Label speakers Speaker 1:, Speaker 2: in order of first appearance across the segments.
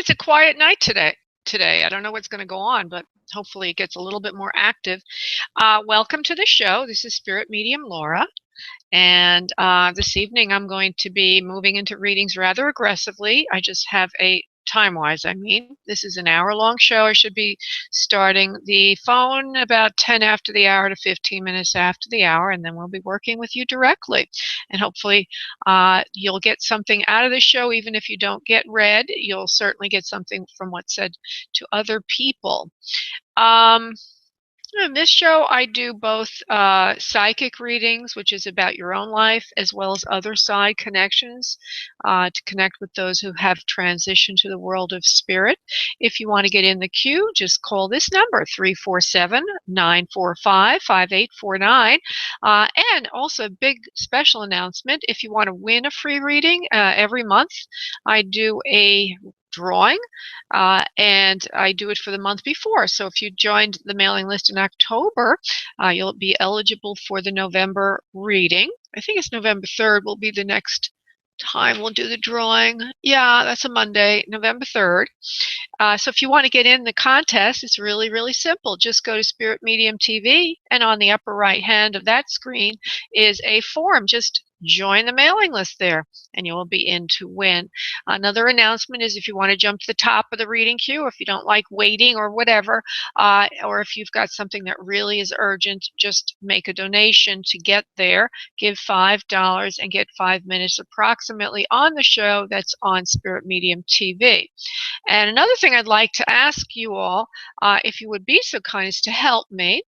Speaker 1: It's a quiet night today. I don't know what's going to go on, but hopefully it gets a little bit more active. Welcome to the show. This is Spirit Medium Laura. And this evening I'm going to be moving into readings rather aggressively. I just have a time-wise, I mean. This is an hour-long show. I should be starting the phone about 10 after the hour to 15 minutes after the hour, and then we'll be working with you directly. And hopefully you'll get something out of the show. Even if you don't get read, you'll certainly get something from what's said to other people. In this show, I do both psychic readings, which is about your own life, as well as other side connections to connect with those who have transitioned to the world of spirit. If you want to get in the queue, just call this number, 347-945-5849. And also, a big special announcement, if you want to win a free reading every month, I do a drawing, and I do it for the month before. So if you joined the mailing list in October, you'll be eligible for the November reading. I think it's November 3rd will be the next time we'll do the drawing. Yeah, that's a Monday, November 3rd. So if you want to get in the contest, it's really, really simple. Just go to Spirit Medium TV, and on the upper right hand of that screen is a form. Just join the mailing list there, and you will be in to win. Another announcement is if you want to jump to the top of the reading queue, if you don't like waiting or whatever, or if you've got something that really is urgent, just make a donation to get there. Give $5 and get 5 minutes approximately on the show that's on Spirit Medium TV. And another thing I'd like to ask you all, if you would be so kind as to help me,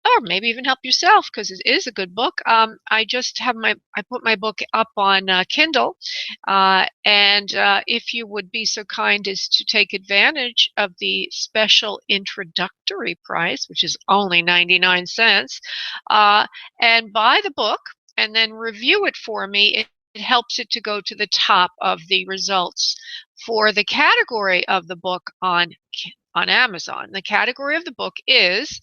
Speaker 1: or maybe even help yourself, because it is a good book. I put my book up on Kindle, and if you would be so kind as to take advantage of the special introductory price, which is only 99 cents, and buy the book and then review it for me. It helps it to go to the top of the results for the category of the book on Amazon. The category of the book is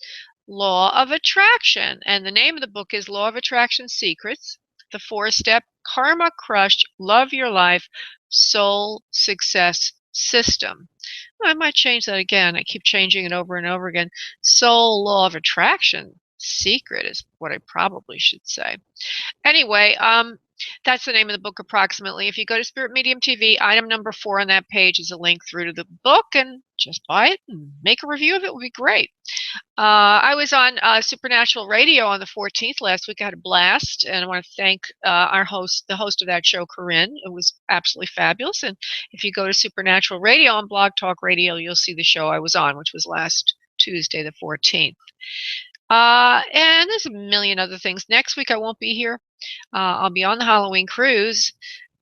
Speaker 1: Law of Attraction, and the name of the book is Law of Attraction Secrets, the 4-step Karma Crush Love Your Life Soul Success System. I might change that again. I keep changing it over and over again. Soul Law of Attraction Secret is what I probably should say. Anyway, that's the name of the book approximately. If you go to Spirit Medium TV, item number 4 on that page is a link through to the book, and just buy it and make a review of it. Would be great. I was on Supernatural Radio on the 14th last week. I had a blast, and I want to thank our host, the host of that show, Corinne. It was absolutely fabulous. And if you go to Supernatural Radio on Blog Talk Radio, you'll see the show I was on, which was last Tuesday, the 14th. And there's a million other things. Next week I won't be here. I'll be on the Halloween cruise.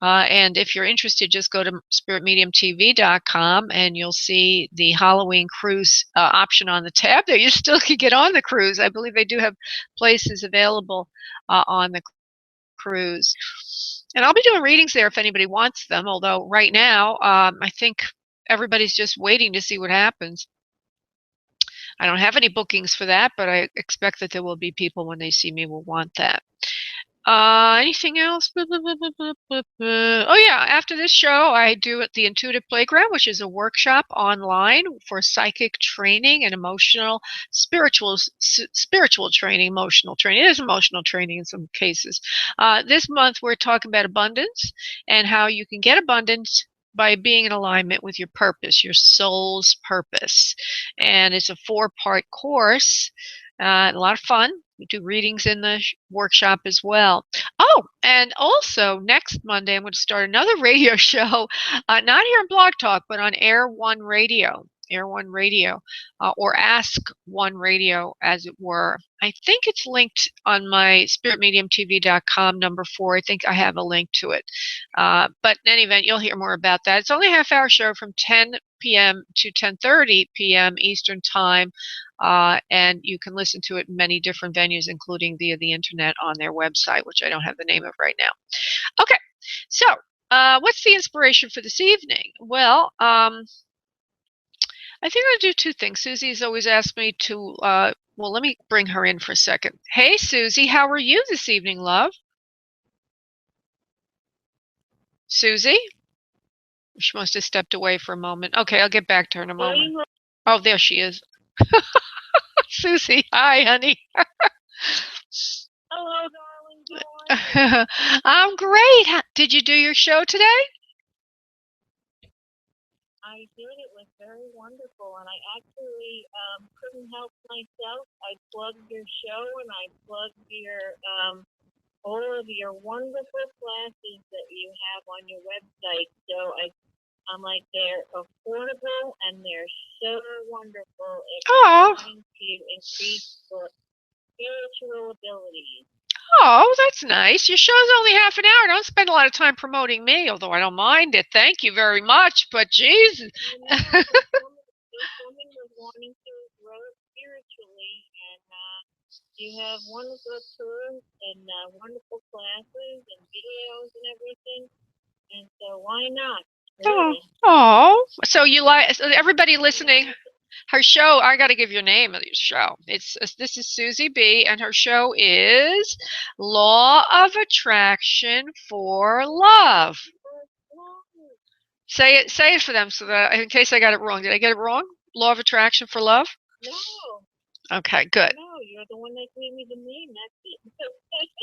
Speaker 1: And if you're interested, just go to spiritmediumtv.com and you'll see the Halloween cruise option on the tab there. You still can get on the cruise. I believe they do have places available on the cruise. And I'll be doing readings there if anybody wants them, although right now I think everybody's just waiting to see what happens. I don't have any bookings for that, but I expect that there will be people when they see me will want that. Anything else? Oh yeah, after this show, I do the Intuitive Playground, which is a workshop online for psychic training and spiritual training, emotional training. It is emotional training in some cases. This month, we're talking about abundance and how you can get abundance by being in alignment with your purpose, your soul's purpose. And it's a 4-part course, a lot of fun. We do readings in the workshop as well. Oh, and also next Monday, I'm going to start another radio show, not here on Blog Talk, but on Air One Radio. Air One Radio, or Ask One Radio, as it were. I think it's linked on my spiritmediumtv.com number 4. I think I have a link to it. But in any event, you'll hear more about that. It's only a half-hour show from 10 p.m. to 10:30 p.m. Eastern Time, and you can listen to it in many different venues, including via the internet on their website, which I don't have the name of right now. Okay, so what's the inspiration for this evening? Well, I think I'll do 2 things. Susie's always asked me to, well, let me bring her in for a second. Hey, Susie, how are you this evening, love? Susie? She must have stepped away for a moment. Okay, I'll get back to her in a moment. Oh, there she is. Susie, hi, honey.
Speaker 2: Hello, darling. How are you?
Speaker 1: I'm great. Did you do your show today?
Speaker 2: I did. It was very wonderful, and I actually couldn't help myself. I plugged your show, and I plugged your all of your wonderful classes that you have on your website. So I'm like, they're affordable and they're so wonderful.
Speaker 1: Oh.
Speaker 2: Trying to increase your spiritual abilities.
Speaker 1: Oh, that's nice. Your show's only half an hour. Don't spend a lot of time promoting me, although I don't mind it. Thank you very much. But geez.
Speaker 2: This woman was wanting to grow spiritually, and you have wonderful tours and wonderful classes and videos and everything. And so why not? Really?
Speaker 1: Oh. So you like everybody listening? Her show, I got to give you a name of your show. This is Susie B, and her show is Law of Attraction for Love. Say it for them so that in case I got it wrong. Did I get it wrong? Law of Attraction for Love?
Speaker 2: No.
Speaker 1: Okay, good.
Speaker 2: No, you're the one that gave me the name. That's it.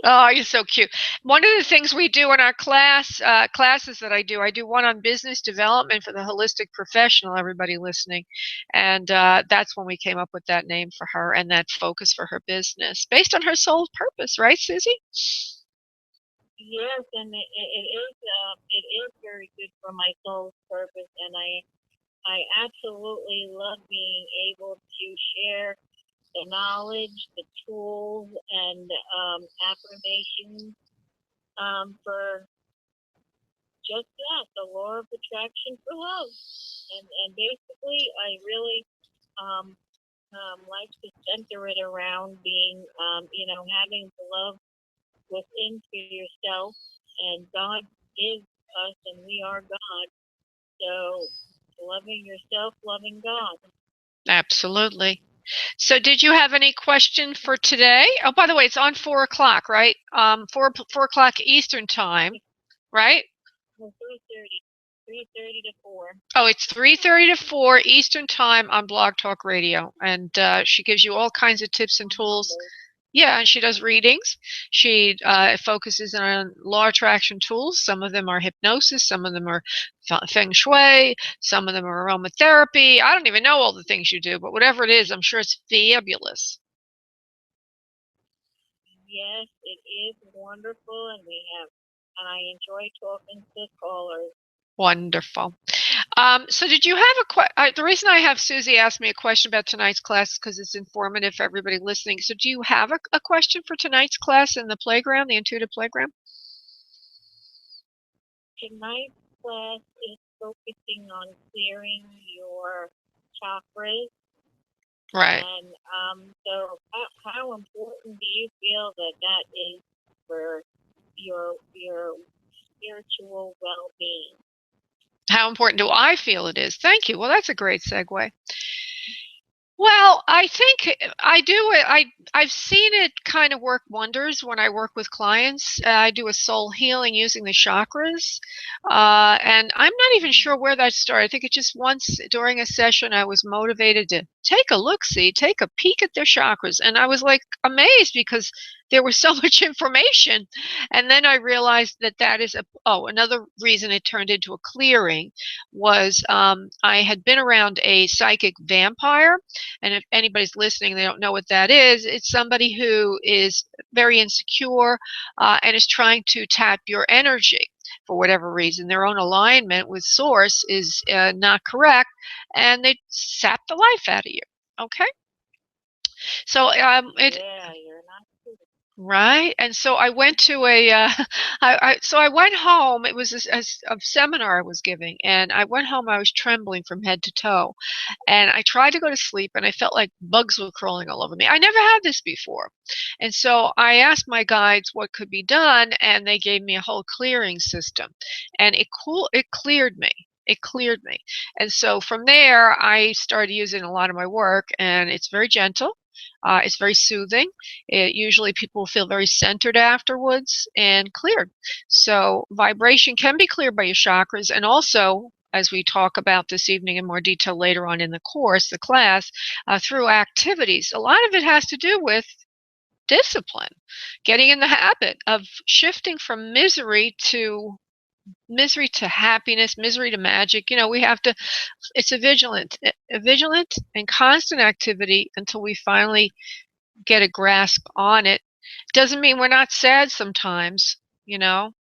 Speaker 1: Oh, you're so cute. One of the things we do in our classes that I do one on business development for the holistic professional, everybody listening. And that's when we came up with that name for her and that focus for her business based on her soul purpose, right, Susie?
Speaker 2: Yes, and it is very good for my soul's purpose, and I absolutely love being able to share the knowledge, the tools, and affirmations for just that, the law of attraction for love. And basically, I really like to center it around being, having the love within for yourself. And God is us, and we are God. So loving yourself, loving God.
Speaker 1: Absolutely. So did you have any question for today? Oh, by the way, it's on 4 o'clock, right? 4 o'clock Eastern time, right?
Speaker 2: 3:30. 3:30 to 4.
Speaker 1: Oh, it's 3:30 to 4 Eastern time on Blog Talk Radio, and she gives you all kinds of tips and tools. Yeah, and she does readings. She focuses on law attraction tools. Some of them are hypnosis. Some of them are feng shui. Some of them are aromatherapy. I don't even know all the things you do, but whatever it is, I'm sure it's fabulous.
Speaker 2: Yes, it is wonderful, and I enjoy talking to callers.
Speaker 1: Wonderful. So did you have the reason I have Susie ask me a question about tonight's class is because it's informative for everybody listening. So do you have a question for tonight's class in the playground, the intuitive playground?
Speaker 2: Tonight's class is focusing on clearing your chakras.
Speaker 1: Right.
Speaker 2: And so how important do you feel that is for your spiritual well-being?
Speaker 1: How important do I feel it is? Thank you. Well, that's a great segue. Well, I think I do. I've seen it kind of work wonders when I work with clients. I do a soul healing using the chakras, and I'm not even sure where that started. I think it just once during a session I was motivated to take a look-see, take a peek at their chakras, and I was like amazed because there was so much information. And then I realized that is another reason it turned into a clearing was I had been around a psychic vampire. And if anybody's listening, they don't know what that is. It's somebody who is very insecure and is trying to tap your energy for whatever reason. Their own alignment with source is not correct, and they sap the life out of you. Okay? So
Speaker 2: yeah, you're not true.
Speaker 1: Right, and so I went to I went home. It was a seminar I was giving, and I went home. I was trembling from head to toe, and I tried to go to sleep, and I felt like bugs were crawling all over me. I never had this before, and so I asked my guides what could be done, and they gave me a whole clearing system, and it cleared me. It cleared me, and so from there I started using a lot of my work, and it's very gentle. It's very soothing. Usually people feel very centered afterwards and cleared. So vibration can be cleared by your chakras, and also as we talk about this evening in more detail later on in the course, the class, through activities. A lot of it has to do with discipline, getting in the habit of shifting from misery to happiness, misery to magic. We have to, it's a vigilant and constant activity until we finally get a grasp on it. Doesn't mean we're not sad sometimes, you know.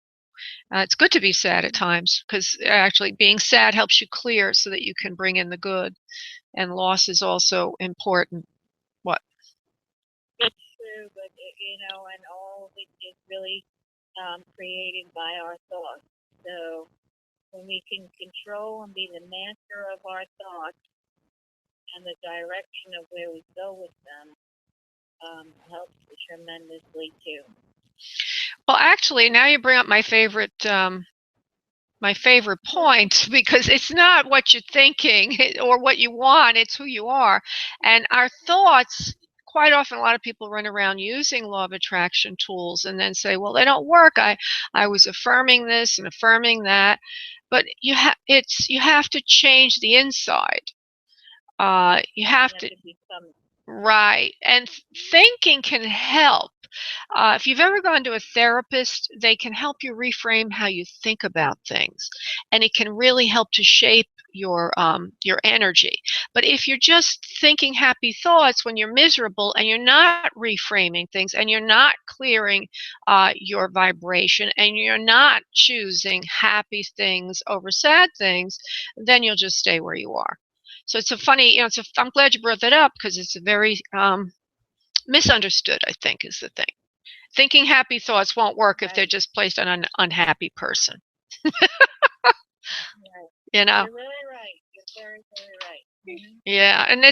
Speaker 1: It's good to be sad at times because actually being sad helps you clear so that you can bring in the good. And loss is also important. What?
Speaker 2: It's true, but and all of it is really created by our thoughts. So when we can control and be the master of our thoughts and the direction of where we go with them, helps tremendously too.
Speaker 1: Well, actually, now you bring up my favorite point, because it's not what you're thinking or what you want, it's who you are. And our thoughts, quite often a lot of people run around using law of attraction tools and then say, well, they don't work. I was affirming this and affirming that. But you have to change the inside. You have to
Speaker 2: become.
Speaker 1: Right. And thinking can help. If you've ever gone to a therapist, they can help you reframe how you think about things, and it can really help to shape your energy. But if you're just thinking happy thoughts when you're miserable and you're not reframing things and you're not clearing your vibration and you're not choosing happy things over sad things, then you'll just stay where you are. So it's a funny, I'm glad you brought that up because it's a very misunderstood, I think, is the thing. Thinking happy thoughts won't work if they're just placed on an unhappy person.
Speaker 2: Right.
Speaker 1: You know?
Speaker 2: You're really right. You're very, very right. Mm-hmm.
Speaker 1: Yeah, and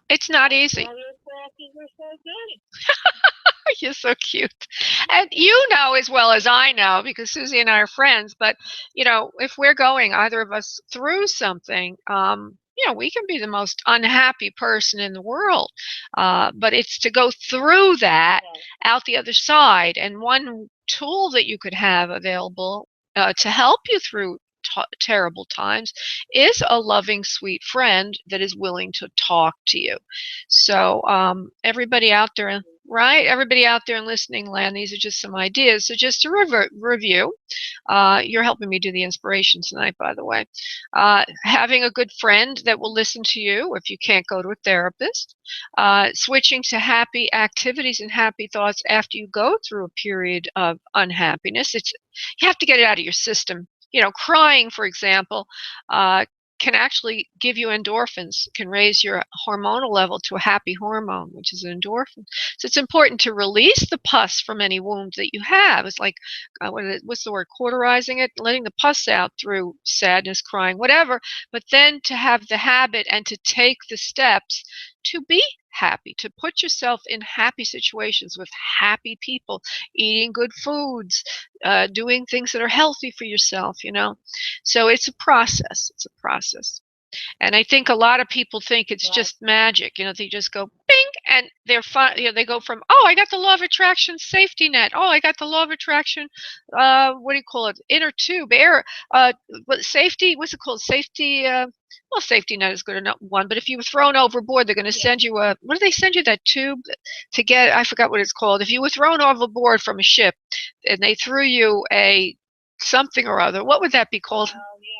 Speaker 1: it's not easy.
Speaker 2: We're so good.
Speaker 1: You're so cute. And you know as well as I know, because Susie and I are friends, but, if we're going, either of us, through something, we can be the most unhappy person in the world. But it's to go through that out the other side. And one tool that you could have available to help you through terrible times is a loving, sweet friend that is willing to talk to you. So everybody out there, right? Everybody out there in listening land, these are just some ideas. So just to review, you're helping me do the inspiration tonight, by the way. Having a good friend that will listen to you if you can't go to a therapist. Switching to happy activities and happy thoughts after you go through a period of unhappiness. You have to get it out of your system. Crying, for example, can actually give you endorphins, can raise your hormonal level to a happy hormone, which is an endorphin. So it's important to release the pus from any wound that you have. It's like, what's the word, cauterizing it, letting the pus out through sadness, crying, whatever, but then to have the habit and to take the steps to be happy, to put yourself in happy situations with happy people, eating good foods, doing things that are healthy for yourself, So it's a process. It's a process. And I think a lot of people think it's just magic. They just go bing and they're fun. They go from, oh, I got the law of attraction safety net. Oh, I got the law of attraction, what do you call it? Inner tube, air, safety, what's it called? Safety, well, safety net is good enough one, but if you were thrown overboard, they're going to send you what do they send you, that tube to get, I forgot what it's called. If you were thrown overboard from a ship and they threw you a something or other, what would that be called?
Speaker 2: Oh, yeah.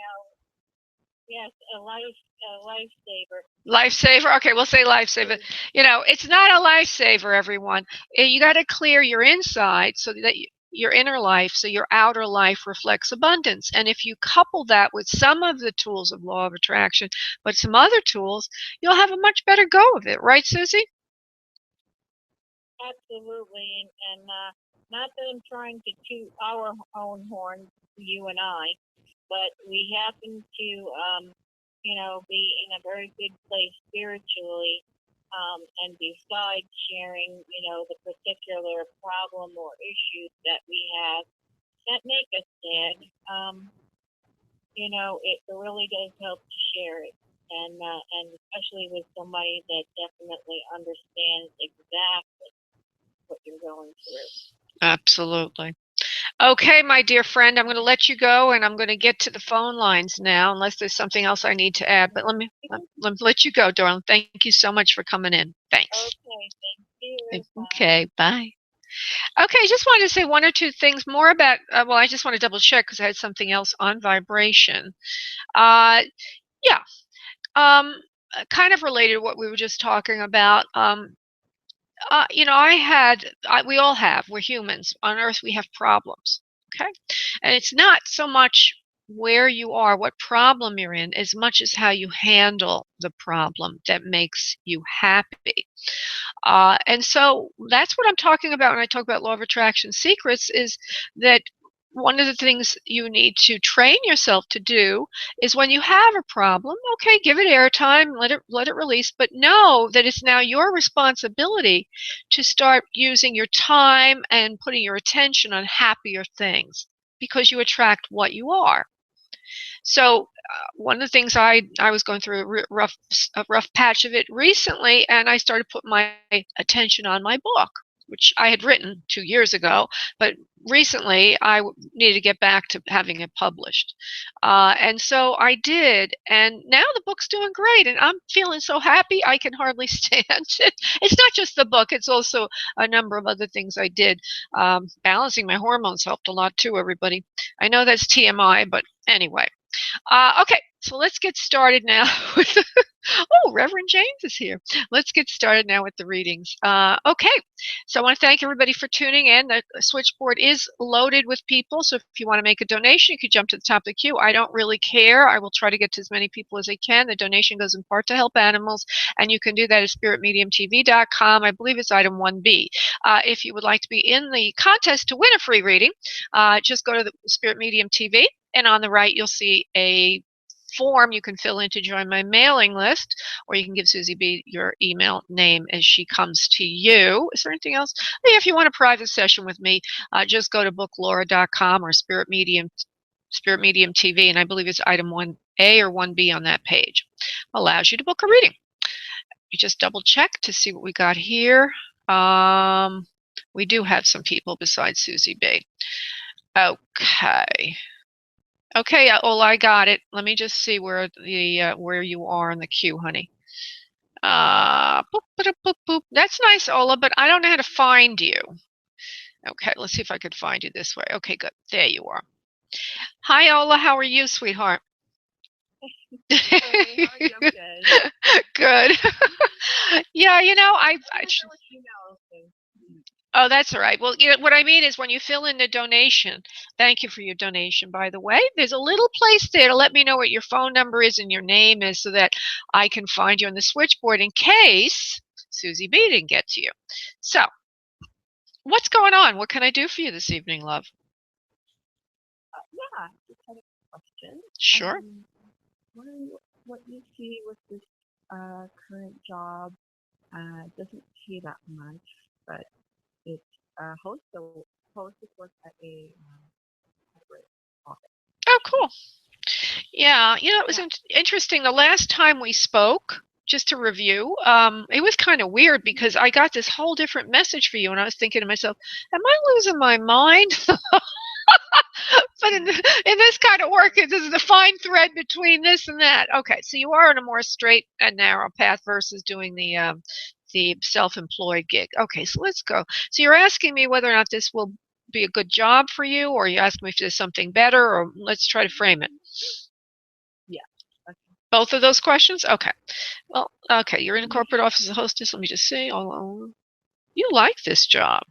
Speaker 2: Yes, a lifesaver.
Speaker 1: Lifesaver. Okay, we'll say lifesaver. It's not a lifesaver, everyone. You got to clear your inside so that your inner life, so your outer life reflects abundance. And if you couple that with some of the tools of law of attraction, but some other tools, you'll have a much better go of it. Right, Susie?
Speaker 2: Absolutely. And not that I'm trying to toot our own horn, you and I, but we happen to, be in a very good place spiritually. And besides sharing, the particular problem or issues that we have that make us sad, it really does help to share it. And especially with somebody that definitely understands exactly what you're going through.
Speaker 1: Absolutely. Okay, my dear friend, I'm going to let you go, and I'm going to get to the phone lines now, unless there's something else I need to add. But let me let you go, darling. Thank you so much for coming in. Thanks.
Speaker 2: Okay, thank you. Bye.
Speaker 1: Okay, bye. Okay, I just wanted to say one or two things more about. Well, I just want to double check because I had something else on vibration. Uh, yeah, um, kind of related to what we were just talking about. We all have, we're humans. On Earth, we have problems. Okay. And it's not so much where you are, what problem you're in, as much as how you handle the problem that makes you happy. And so that's what I'm talking about when I talk about law of attraction secrets is that one of the things you need to train yourself to do is when you have a problem, okay, give it airtime, let it release, but know that it's now your responsibility to start using your time and putting your attention on happier things because you attract what you are. So one of the things I was going through a rough patch of it recently, and I started putting my attention on my book, which I had written 2 years ago, but recently needed to get back to having it published, and so I did, and now the book's doing great, and I'm feeling so happy I can hardly stand it. It's not just the book; it's also a number of other things I did. Balancing my hormones helped a lot too. Everybody, I know that's TMI, but anyway. Okay, so let's get started now with. Oh, Reverend James is here. Let's get started now with the readings. Okay, so I want to thank everybody for tuning in. The switchboard is loaded with people, so if you want to make a donation, you could jump to the top of the queue. I don't really care. I will try to get to as many people as I can. The donation goes in part to help animals, and you can do that at spiritmediumtv.com. I believe it's item 1B. If you would like to be in the contest to win a free reading, just go to the Spirit Medium TV, and on the right you'll see a form you can fill in to join my mailing list, or you can give Susie B your email name as she comes to you. Is there anything else? Yeah, if you want a private session with me, just go to booklaura.com or Spirit Medium TV, and I believe it's item 1A or 1B on that page. Allows you to book a reading. You just double check to see what we got here. We do have some people besides Susie B. Okay. Okay, Ola, I got it. Let me just see where you are in the queue, honey. Boop, boop, boop, boop. That's nice, Ola, but I don't know how to find you. Okay, let's see if I could find you this way. Okay, good. There you are. Hi, Ola. How are you, sweetheart?
Speaker 2: Hey, how are you? I'm good.
Speaker 1: Good. Yeah,
Speaker 2: I don't know what email thing.
Speaker 1: Oh, that's all right. Well, what I mean is when you fill in the donation, thank you for your donation, by the way. There's a little place there to let me know what your phone number is and your name is so that I can find you on the switchboard in case Susie B didn't get to you. So, what's going on? What can I do for you this evening, love?
Speaker 2: Yeah, just had a question.
Speaker 1: Sure.
Speaker 2: Wondering what you see with this current job. Doesn't pay that much, but it's hostess works at a corporate office.
Speaker 1: Oh, cool. Yeah, it was
Speaker 2: Yeah.
Speaker 1: interesting. The last time we spoke, just to review, it was kind of weird because I got this whole different message for you, and I was thinking to myself, am I losing my mind? But in this kind of work, there's a fine thread between this and that. Okay, so you are on a more straight and narrow path versus doing the self-employed gig. Okay, so let's go. So you're asking me whether or not this will be a good job for you, or you ask me if there's something better, or let's try to frame it.
Speaker 2: Yeah. Okay.
Speaker 1: Both of those questions? Okay. Well, okay, you're in a corporate office as a hostess. Let me just see. You like this job.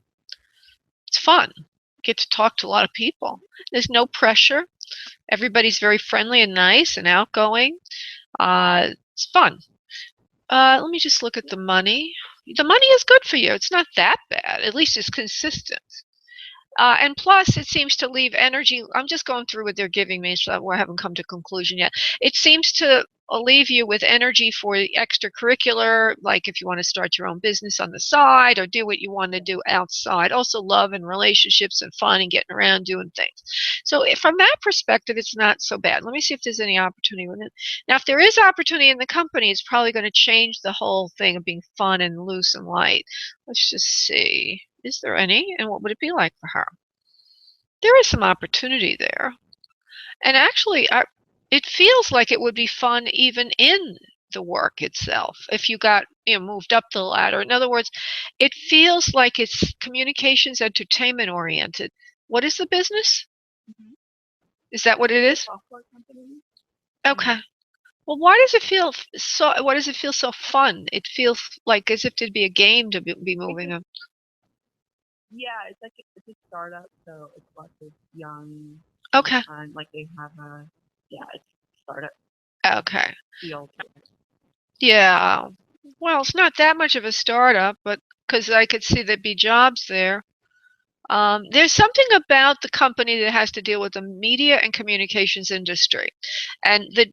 Speaker 1: It's fun. You get to talk to a lot of people. There's no pressure. Everybody's very friendly and nice and outgoing. It's fun. Let me just look at the money. The money is good for you. It's not that bad. At least it's consistent. And plus, it seems to leave energy. I'm just going through what they're giving me, so I haven't come to conclusion yet. It seems to leave you with energy for the extracurricular, like if you want to start your own business on the side or do what you want to do outside. Also, love and relationships and fun and getting around doing things. So, from that perspective, it's not so bad. Let me see if there's any opportunity with it. Now, if there is opportunity in the company, it's probably going to change the whole thing of being fun and loose and light. Let's just see. Is there any? And what would it be like for her? There is some opportunity there. And actually, it feels like it would be fun even in the work itself if you got, moved up the ladder. In other words, it feels like it's communications entertainment oriented. What is the business?
Speaker 2: Mm-hmm.
Speaker 1: Is that what it
Speaker 2: It's a
Speaker 1: is?
Speaker 2: software company.
Speaker 1: Okay.
Speaker 2: Yeah.
Speaker 1: Well, why does it feel so? Why does it feel so fun? It feels like as if it'd be a game to be moving
Speaker 2: Because
Speaker 1: them.
Speaker 2: yeah, it's like it's a startup, so it's lots of young,
Speaker 1: Okay.
Speaker 2: like they have a yeah, it's a startup
Speaker 1: Okay.
Speaker 2: feel to it.
Speaker 1: Yeah. Well, it's not that much of a startup, but because I could see there'd be jobs there. There's something about the company that has to deal with the media and communications industry. And the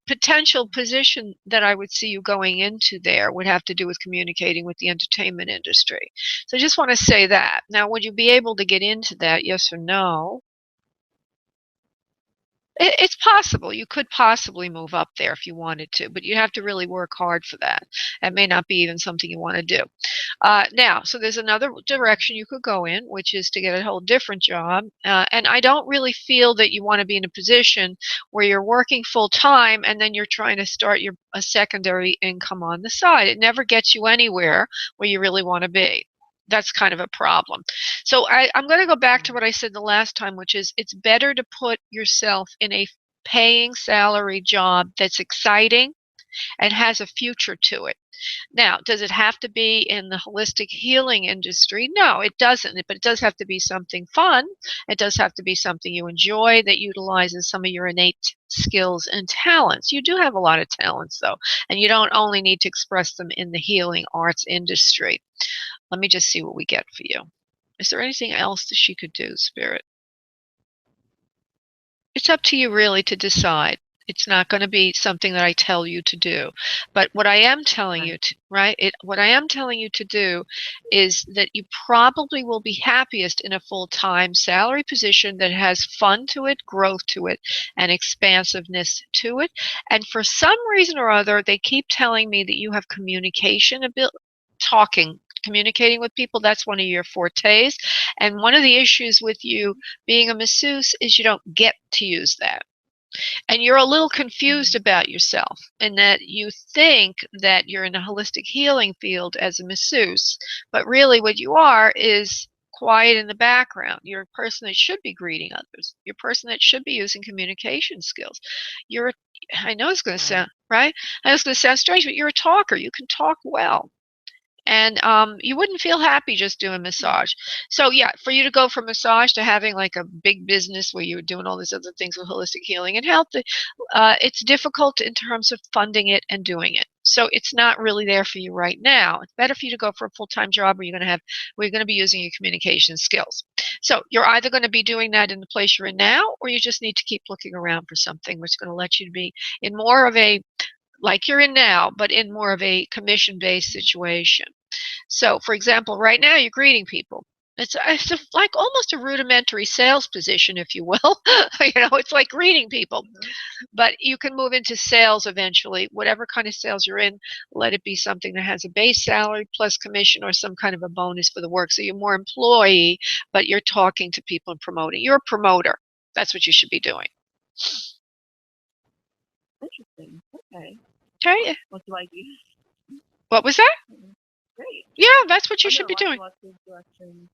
Speaker 1: potential position that I would see you going into there would have to do with communicating with the entertainment industry. So I just want to say that. Now, would you be able to get into that, yes or no? It's possible. You could possibly move up there if you wanted to, but you have to really work hard for that. It may not be even something you want to do. Now, so there's another direction you could go in, which is to get a whole different job. And I don't really feel that you want to be in a position where you're working full time and then you're trying to start a secondary income on the side. It never gets you anywhere where you really want to be. That's kind of a problem. So I'm going to go back to what I said the last time, which is it's better to put yourself in a paying salary job that's exciting and has a future to it. Now, does it have to be in the holistic healing industry? No, it doesn't, but it does have to be something fun. It does have to be something you enjoy that utilizes some of your innate skills and talents. You do have a lot of talents, though, and you don't only need to express them in the healing arts industry. Let me just see what we get for you. Is there anything else that she could do, Spirit? It's up to you really to decide. It's not going to be something that I tell you to do. But what I am telling
Speaker 2: Right.
Speaker 1: you to, right? What I am telling you to do is that you probably will be happiest in a full-time salary position that has fun to it, growth to it, and expansiveness to it. And for some reason or other, they keep telling me that you have communication ability, talking, communicating with people. That's one of your fortes. And one of the issues with you being a masseuse is you don't get to use that. And you're a little confused
Speaker 2: Mm-hmm.
Speaker 1: about yourself in that you think that you're in a holistic healing field as a masseuse, but really what you are is quiet in the background. You're a person that should be greeting others. You're a person that should be using communication skills. You're, I know it's going to
Speaker 2: Right.
Speaker 1: sound, right? I know it's going to sound strange, but you're a talker. You can talk well. And you wouldn't feel happy just doing massage. So yeah, for you to go from massage to having like a big business where you're doing all these other things with holistic healing and health, it's difficult in terms of funding it and doing it. So it's not really there for you right now. It's better for you to go for a full-time job where you're going to be using your communication skills. So you're either going to be doing that in the place you're in now, or you just need to keep looking around for something which is going to let you be in more of a like you're in now, but in more of a commission-based situation. So, for example, right now you're greeting people. Like almost a rudimentary sales position, if you will. It's like greeting people.
Speaker 2: Mm-hmm.
Speaker 1: But you can move into sales eventually. Whatever kind of sales you're in, let it be something that has a base salary plus commission or some kind of a bonus for the work. So you're more employee, but you're talking to people and promoting. You're a promoter. That's what you should be doing.
Speaker 2: Interesting. Okay.
Speaker 1: Okay.
Speaker 2: What do I do?
Speaker 1: What was that?
Speaker 2: Mhm. Great.
Speaker 1: Yeah, that's what you
Speaker 2: Oh
Speaker 1: should
Speaker 2: no,
Speaker 1: be doing.
Speaker 2: lots of directions.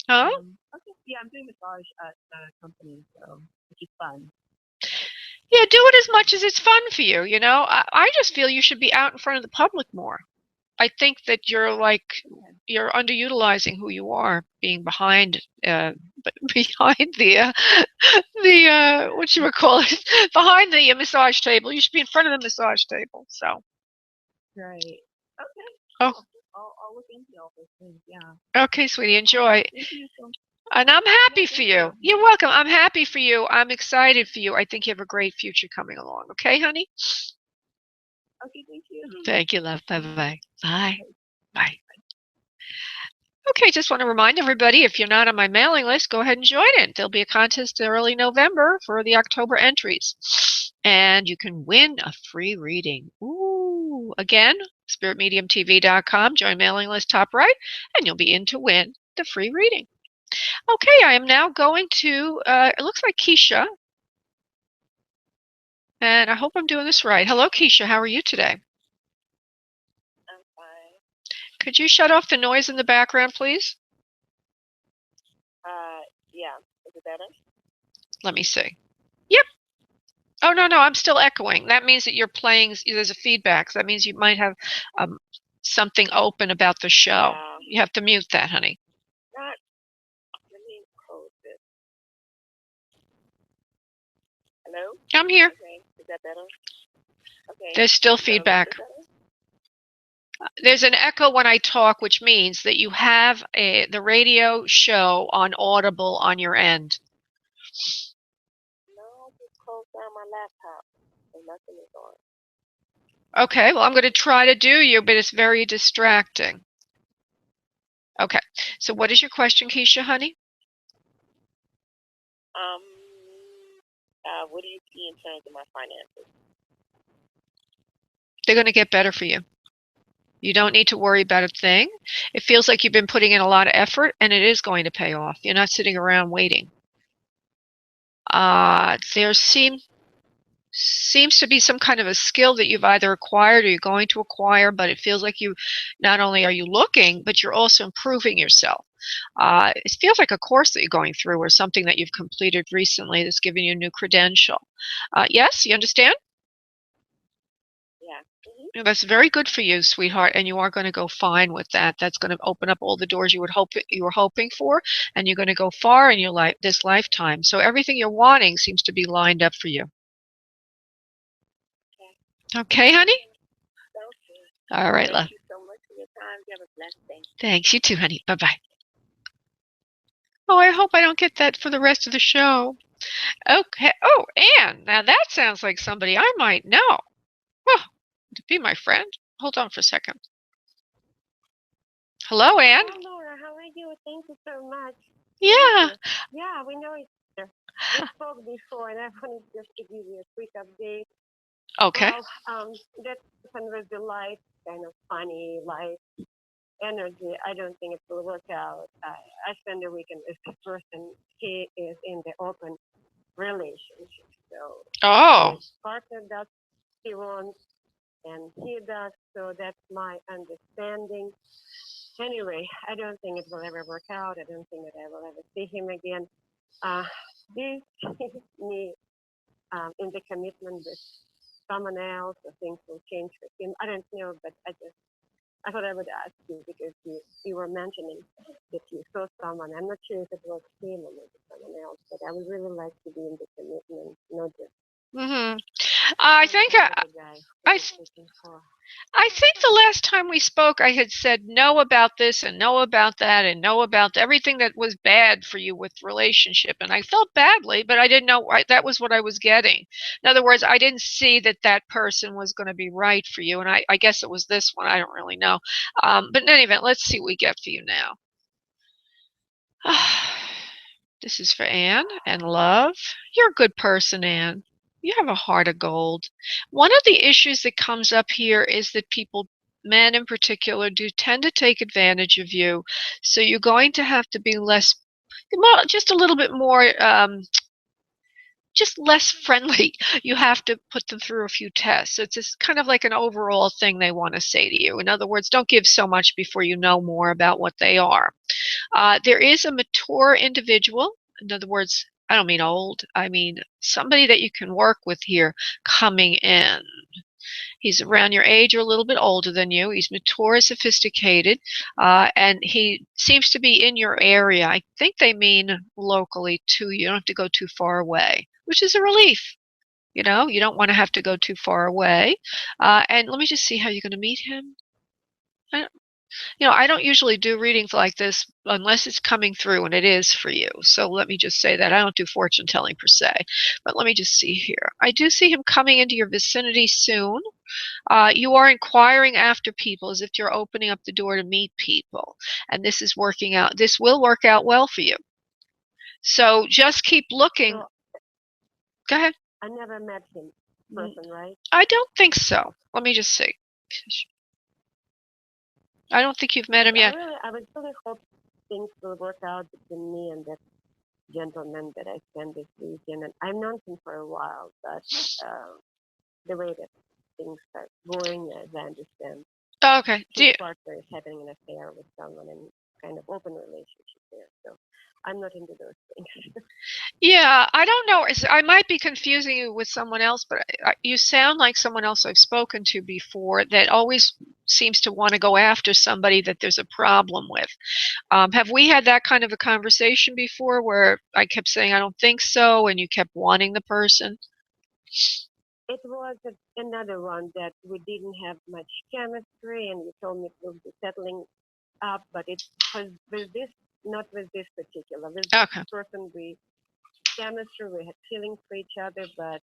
Speaker 1: Huh?
Speaker 2: Okay. Yeah, I'm doing massage at the company, so which is fun.
Speaker 1: Yeah, do it as much as it's fun for you, you know? I just feel you should be out in front of the public more. I think that
Speaker 2: Okay.
Speaker 1: you're underutilizing who you are, being behind behind the what you would call it, behind the massage table. You should be in front of the massage table. So,
Speaker 2: Right. Okay.
Speaker 1: oh,
Speaker 2: Cool. I'll look into all those things. Yeah.
Speaker 1: okay, sweetie, enjoy.
Speaker 2: Thank you so.
Speaker 1: And I'm
Speaker 2: Yeah.
Speaker 1: happy for
Speaker 2: Thank you.
Speaker 1: you. You're welcome. I'm happy for you. I'm excited for you. I think you have a great future coming along. Okay, honey?
Speaker 2: Okay. Thank you.
Speaker 1: Thank you, love. Bye-bye. Bye.
Speaker 2: Okay.
Speaker 1: Bye. Okay, just want to remind everybody, if you're not on my mailing list, go ahead and join it. There'll be a contest in early November for the October entries. And you can win a free reading. Ooh, again, spiritmediumtv.com, join mailing list top right, and you'll be in to win the free reading. Okay, I am now going to, it looks like Keisha, and I hope I'm doing this right. Hello, Keisha. How are you today?
Speaker 2: I'm fine.
Speaker 1: Could you shut off the noise in the background, please?
Speaker 2: Yeah. Is it better?
Speaker 1: Let me see. Yep. Oh, no, no, I'm still echoing. That means that you're playing, there's a feedback. So that means you might have um, something open about the show.
Speaker 2: Yeah.
Speaker 1: You have to mute that, honey.
Speaker 2: Not. Let me close this. Hello.
Speaker 1: I'm here.
Speaker 2: Okay. Is that better? Okay.
Speaker 1: There's still
Speaker 2: So is
Speaker 1: feedback.
Speaker 2: this better?
Speaker 1: There's an echo when I talk, which means that you have the radio show on Audible on your end.
Speaker 2: No, I just closed down my laptop, so nothing is on.
Speaker 1: Okay, well, I'm going to try to do you, but it's very distracting. Okay, so what is your question, Keisha, honey?
Speaker 2: Um. What do you see in terms of my finances?
Speaker 1: They're going to get better for you. You don't need to worry about a thing. It feels like you've been putting in a lot of effort, and it is going to pay off. You're not sitting around waiting. There seems to be some kind of a skill that you've either acquired or you're going to acquire, but it feels like you not only are you looking, but you're also improving yourself. It feels like a course that you're going through or something that you've completed recently that's giving you a new credential. Yes, you understand?
Speaker 2: Yeah. Mm-hmm.
Speaker 1: Yeah, that's very good for you, sweetheart, and you are going to go fine with that. That's going to open up all the doors you were hoping for, and you're going to go far in your life this lifetime. So everything you're wanting seems to be lined up for you.
Speaker 2: Okay.
Speaker 1: Okay, honey?
Speaker 2: Okay.
Speaker 1: All right,
Speaker 2: Thank
Speaker 1: love.
Speaker 2: you so much for your time. You have a blessed day.
Speaker 1: Thanks. You too, honey. Bye-bye. Oh, I hope I don't get that for the rest of the show. Okay. Oh, Anne. Now that sounds like somebody I might know. Oh, to be my friend. Hold on for a second. Hello, Anne.
Speaker 2: Hello, Laura. How are you? Thank you so much. Thank
Speaker 1: Yeah.
Speaker 2: you. Yeah, we know each other. We spoke before, and I wanted just to give you a quick update.
Speaker 1: Okay.
Speaker 2: Well, that person with the light, kind of funny light energy, I don't think it will work out. I spent the weekend with this person. He is in the open relationship, so
Speaker 1: Oh.
Speaker 2: his partner does what he wants, and he does. So that's my understanding. Anyway, I don't think it will ever work out. I don't think that I will ever see him again. Uh, this is me in the commitment with someone else, or things will change with him. I don't know, but I thought I would ask you because you were mentioning that you saw someone. I'm not sure if it was him or maybe someone else, but I would really like to be in the commitment, not just
Speaker 1: Mhm. I
Speaker 2: some
Speaker 1: think
Speaker 2: other guy that
Speaker 1: I
Speaker 2: I'm looking for.
Speaker 1: I think the last time we spoke, I had said no about this and no about that and no about everything that was bad for you with relationship, and I felt badly, but I didn't know that was what I was getting. In other words, I didn't see that that person was going to be right for you, and I guess it was this one. I don't really know, but in any event, let's see what we get for you now. This is for Anne and love. You're a good person, Anne. You have a heart of gold. One of the issues that comes up here is that people, men in particular, do tend to take advantage of you. So you're going to have to be less, well, just a little bit more, just less friendly. You have to put them through a few tests. It's just kind of like an overall thing they want to say to you. In other words, don't give so much before you know more about what they are. There is a mature individual. In other words, I don't mean old. I mean somebody that you can work with here coming in. He's around your age or a little bit older than you. He's mature, sophisticated, and he seems to be in your area. I think they mean locally too. You don't have to go too far away, which is a relief. You know, you don't want to have to go too far away. And let me just see how you're going to meet him. I don't usually do readings like this unless it's coming through, and it is for you. So let me just say that I don't do fortune telling per se. But let me just see here. I do see him coming into your vicinity soon. You are inquiring after people as if you're opening up the door to meet people. And this is working out. This will work out well for you. So just keep looking.
Speaker 2: So
Speaker 1: Go ahead.
Speaker 2: I never met him person, right?
Speaker 1: I don't think so. Let me just see. I don't think you've met him
Speaker 2: I
Speaker 1: yet.
Speaker 2: really, I would really hope.
Speaker 3: things will work out between me and that gentleman that I spent this weekend. And I've known him for a while, but the way that things are going, as I understand,
Speaker 1: Okay.
Speaker 3: his partner is having an affair with someone and kind of open relationship there. So I'm not into those things.
Speaker 1: Yeah, I don't know. I might be confusing you with someone else, but you sound like someone else I've spoken to before that always seems to want to go after somebody that there's a problem with. Have we had that kind of a conversation before where I kept saying I don't think so and you kept wanting the person?
Speaker 3: It was another one that we didn't have much chemistry, and you told me it will be settling up, but it was with this, not with this particular. With this
Speaker 1: Okay.
Speaker 3: person, we chemistry, we had feelings for each other, but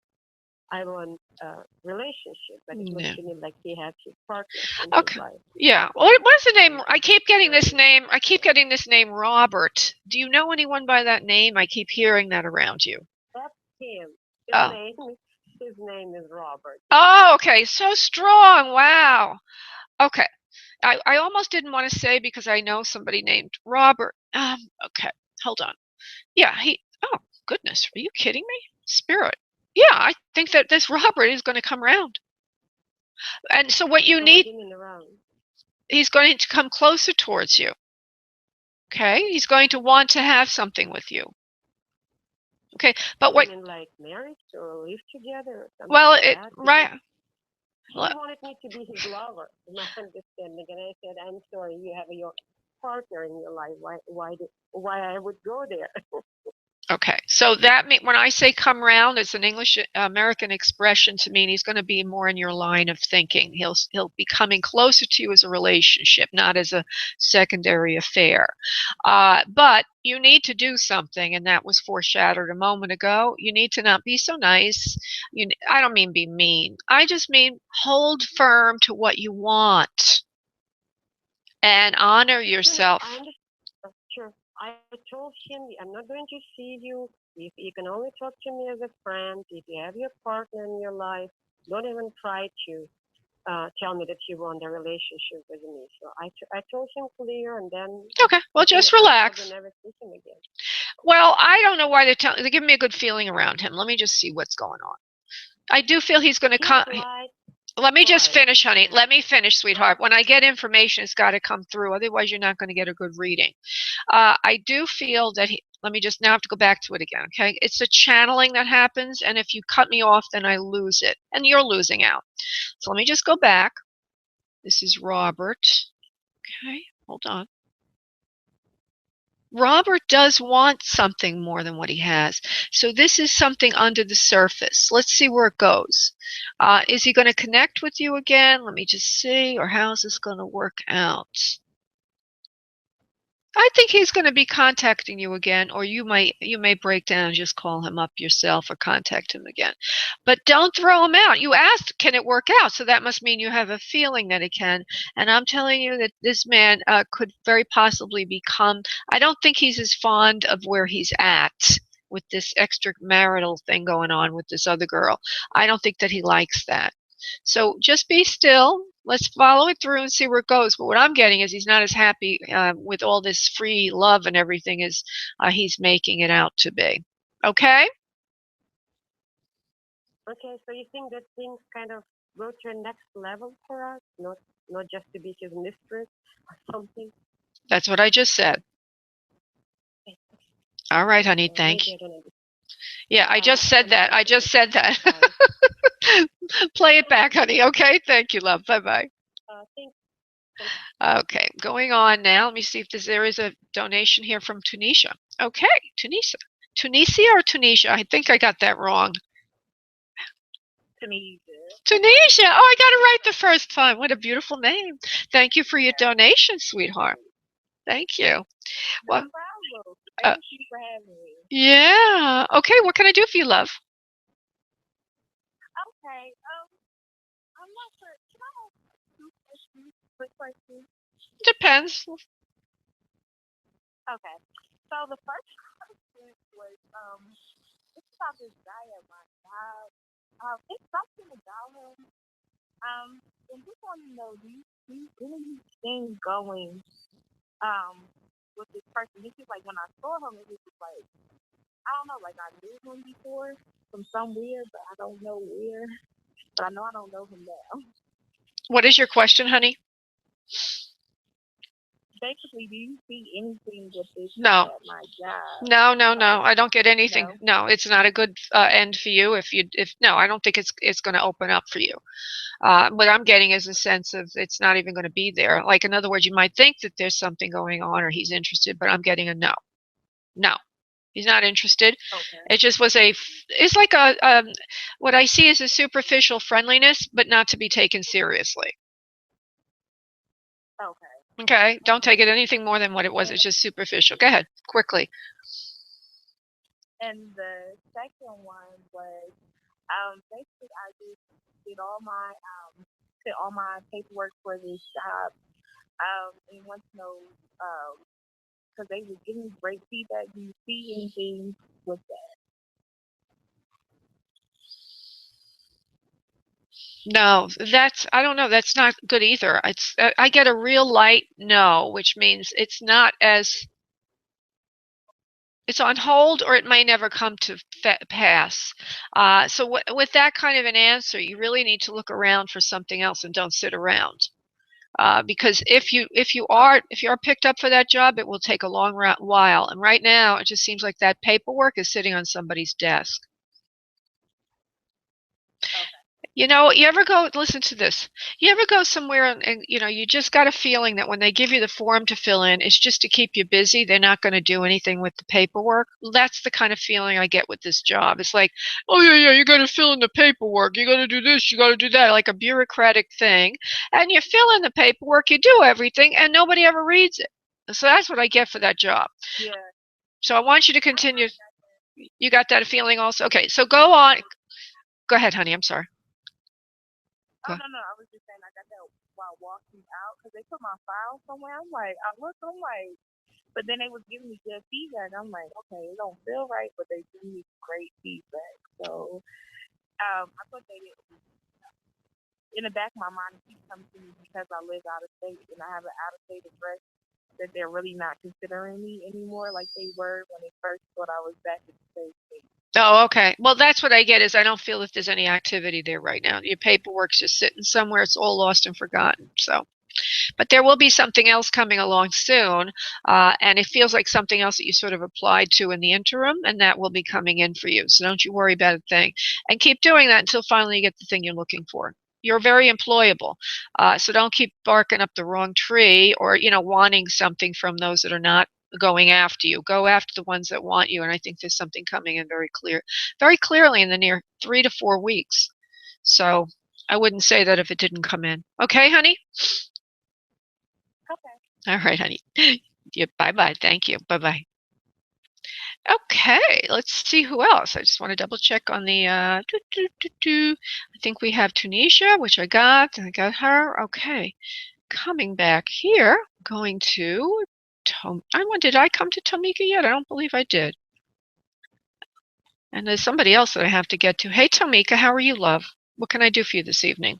Speaker 3: I want a relationship. But it looks
Speaker 1: Yeah.
Speaker 3: to me like he has his partner in his
Speaker 1: Okay.
Speaker 3: life.
Speaker 1: Yeah. What's the name? I keep getting this name. I keep getting this name, Robert. Do you know anyone by that name? I keep hearing that around you.
Speaker 3: That's him.
Speaker 1: Oh.
Speaker 3: His name is Robert.
Speaker 1: Oh, okay. So strong. Wow. Okay. I almost didn't want to say because I know somebody named Robert. Okay. Hold on. Yeah, oh, goodness. Are you kidding me? Spirit. Yeah, I think that this Robert is going to come around. And so what you need, he's going to come closer towards you. Okay? He's going to want to have something with you. Okay, but what?
Speaker 3: Like marriage or live together or something
Speaker 1: Well,
Speaker 3: like that?
Speaker 1: right.
Speaker 3: He wanted me to be his lover, my understanding, and I said, "I'm sorry, you have your partner in your life. Why I would go there?"
Speaker 1: Okay, so that when I say come round, it's an English American expression to mean he's going to be more in your line of thinking. He'll be coming closer to you as a relationship, not as a secondary affair. But you need to do something, and that was foreshadowed a moment ago. You need to not be so nice. I don't mean be mean. I just mean hold firm to what you want and honor yourself.
Speaker 3: Sure. I told him I'm not going to see you. If you can only talk to me as a friend, if you have your partner in your life, don't even try to tell me that you want a relationship with me. So I told him clear, and then
Speaker 1: okay, well, just relax.
Speaker 3: Never see him again.
Speaker 1: Well, I don't know why they're giving me a good feeling around him. Let me just see what's going on. I do feel he's going to come. Let me just finish, honey. Let me finish, sweetheart. When I get information, it's got to come through. Otherwise, you're not going to get a good reading. I do feel that let me just now have to go back to it again, okay? It's a channeling that happens, and if you cut me off, then I lose it, and you're losing out. So let me just go back. This is Robert. Okay, hold on. Robert does want something more than what he has. So this is something under the surface. Let's see where it goes. Is he going to connect with you again? Let me just see. Or how's this going to work out? I think he's going to be contacting you again, or you may break down and just call him up yourself or contact him again. But don't throw him out. You asked, can it work out? So that must mean you have a feeling that it can. And I'm telling you that this man could very possibly become. I don't think he's as fond of where he's at with this extramarital thing going on with this other girl. I don't think that he likes that. So just be still. Let's follow it through and see where it goes. But what I'm getting is he's not as happy with all this free love and everything as he's making it out to be. Okay?
Speaker 3: Okay, so you think that things kind of go to a next level for us, not just to be his mistress or something?
Speaker 1: That's what I just said.
Speaker 3: Okay.
Speaker 1: All right, honey. Thank you. Yeah, I just said that. I just said that. Play it back, honey. Okay? Thank you, love. Bye-bye.
Speaker 3: Thanks.
Speaker 1: Okay, going on now. Let me see if there is a donation here from Tunisia. Okay, Tunisia. Tunisia or Tunisia? I think I got that wrong. Tunisia. Oh, I got it right the first time. What a beautiful name. Thank you for your donation, sweetheart. Thank you.
Speaker 2: Well, no problem. Thank you for having me.
Speaker 1: Yeah. Okay, what can I do for you, love?
Speaker 2: Okay. I'm not sure. Can I ask 2 questions? Quick questions.
Speaker 1: Depends.
Speaker 2: Okay. So the first question was it's about this guy at my job. It's something about him. And just want to know, do you really things going? Um, with this person. This is like when I saw him, it was just like I don't know, like I knew him before from somewhere, but I don't know where. But I know I don't know him now.
Speaker 1: What is your question, honey?
Speaker 2: Basically, do you see anything with this
Speaker 1: No.
Speaker 2: at my job?
Speaker 1: No. I don't get anything.
Speaker 2: No.
Speaker 1: No, it's not a good end for you. If no, I don't think it's going to open up for you. What I'm getting is a sense of it's not even going to be there. Like, in other words, you might think that there's something going on or he's interested, but I'm getting a no. No, he's not interested.
Speaker 2: Okay.
Speaker 1: It just was it's like what I see is a superficial friendliness, but not to be taken seriously.
Speaker 2: Okay.
Speaker 1: Okay, don't take it anything more than what it was. It's just superficial. Go ahead, quickly.
Speaker 2: And the second one was basically I just did all my paperwork for this job. And want to know because they were giving me great feedback. Do you see anything with that?
Speaker 1: No, I don't know. That's not good either. I get a real light no, which means it's not as it's on hold or it may never come to pass. So with that kind of an answer, you really need to look around for something else and don't sit around. Because if you are picked up for that job, it will take a long while. And right now, it just seems like that paperwork is sitting on somebody's desk.
Speaker 2: Okay.
Speaker 1: You know, you ever go, listen to this. You ever go somewhere and you know, you just got a feeling that when they give you the form to fill in, it's just to keep you busy. They're not going to do anything with the paperwork. Well, that's the kind of feeling I get with this job. It's like, oh, yeah, you got to fill in the paperwork. You got to do this, you got to do that, like a bureaucratic thing. And you fill in the paperwork, you do everything, and nobody ever reads it. So that's what I get for that job.
Speaker 2: Yeah.
Speaker 1: So I want you to continue. You got that feeling also? Okay, so go on. Go ahead, honey. I'm sorry.
Speaker 2: Oh no, I was just saying I got that while walking out because they put my file somewhere. I'm like, I'm like, but then they was giving me good feedback. I'm like, okay, it don't feel right, but they give me great feedback. So I thought they did. In the back of my mind, it keeps coming to me because I live out of state and I have an out of state address that they're really not considering me anymore like they were when they first thought I was back in the state.
Speaker 1: Oh, okay. Well, that's what I get is I don't feel that there's any activity there right now. Your paperwork's just sitting somewhere. It's all lost and forgotten. So, but there will be something else coming along soon, and it feels like something else that you sort of applied to in the interim, and that will be coming in for you. So don't you worry about a thing, and keep doing that until finally you get the thing you're looking for. You're very employable, so don't keep barking up the wrong tree or wanting something from those that are not going after you. Go after the ones that want you, and I think there's something coming in very clearly in the near 3 to 4 weeks. So I wouldn't say that if it didn't come in. Okay, honey?
Speaker 2: Okay.
Speaker 1: All right, honey. Yeah, bye-bye. Thank you. Bye-bye. Okay, let's see who else. I just want to double check on the I think we have Tunisia, which I got. I got her. Okay. Coming back here, going to did I come to Tomika yet? I don't believe I did. And there's somebody else that I have to get to. Hey, Tomika, how are you, love? What can I do for you this evening?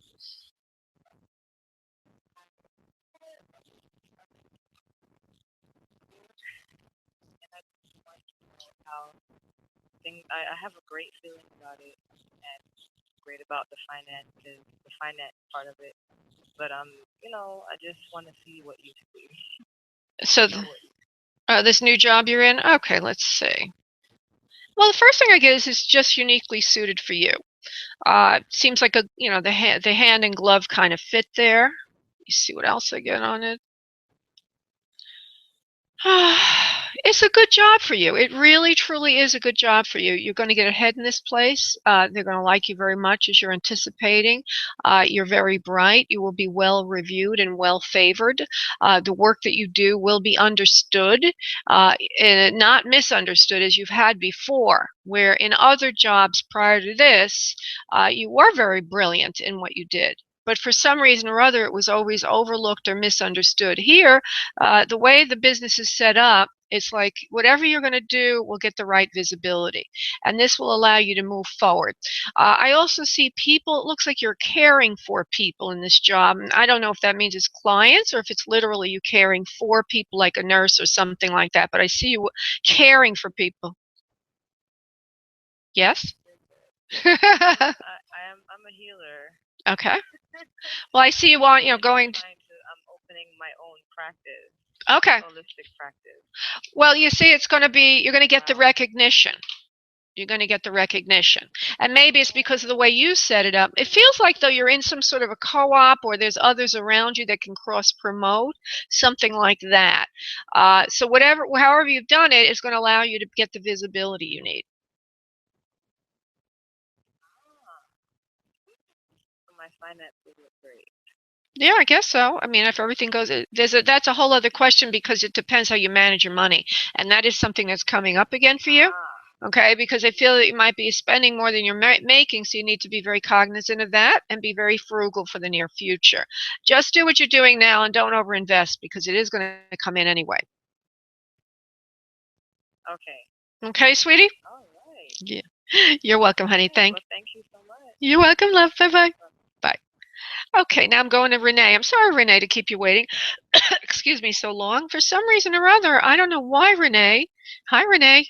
Speaker 4: I have a great feeling about it and great about the finance part of it. But I just want to see what you see.
Speaker 1: So this new job you're in? Okay, let's see. Well, the first thing I get is it's just uniquely suited for you. Seems like the hand and glove kind of fit there. You see what else I get on it. It's a good job for you. It really, truly is a good job for you. You're going to get ahead in this place. They're going to like you very much as you're anticipating. You're very bright. You will be well reviewed and well favored. The work that you do will be understood, and not misunderstood as you've had before, where in other jobs prior to this, you were very brilliant in what you did. But for some reason or other, it was always overlooked or misunderstood. Here, the way the business is set up, It's like whatever you're going to do will get the right visibility, and this will allow you to move forward. I also see people, it looks like you're caring for people in this job. And I don't know if that means it's clients or if it's literally you caring for people like a nurse or something like that, but I see you caring for people. Yes?
Speaker 4: I'm a healer.
Speaker 1: Okay. Well, I see you want, going.
Speaker 4: I'm opening my own practice.
Speaker 1: Okay.
Speaker 4: Holistic practice.
Speaker 1: Well, you see, you're going to get the
Speaker 4: Wow.
Speaker 1: recognition. You're going to get the recognition. And maybe it's because of the way you set it up. It feels like though you're in some sort of a co-op or there's others around you that can cross-promote, something like that. So however you've done it is going to allow you to get the visibility you need.
Speaker 4: So my finances look great.
Speaker 1: Yeah, I guess so. I mean, if everything goes, that's a whole other question because it depends how you manage your money. And that is something that's coming up again for you. Okay, because I feel that you might be spending more than you're making, so you need to be very cognizant of that and be very frugal for the near future. Just do what you're doing now and don't overinvest because it is going to come in anyway.
Speaker 4: Okay.
Speaker 1: Okay, sweetie?
Speaker 4: All right.
Speaker 1: Yeah. You're welcome, honey.
Speaker 4: Well, thank you so much.
Speaker 1: You're welcome, love. Bye-bye. Bye. Okay, now I'm going to Renee. I'm sorry, Renee, to keep you waiting. Excuse me so long. For some reason or other, I don't know why, Renee. Hi, Renee.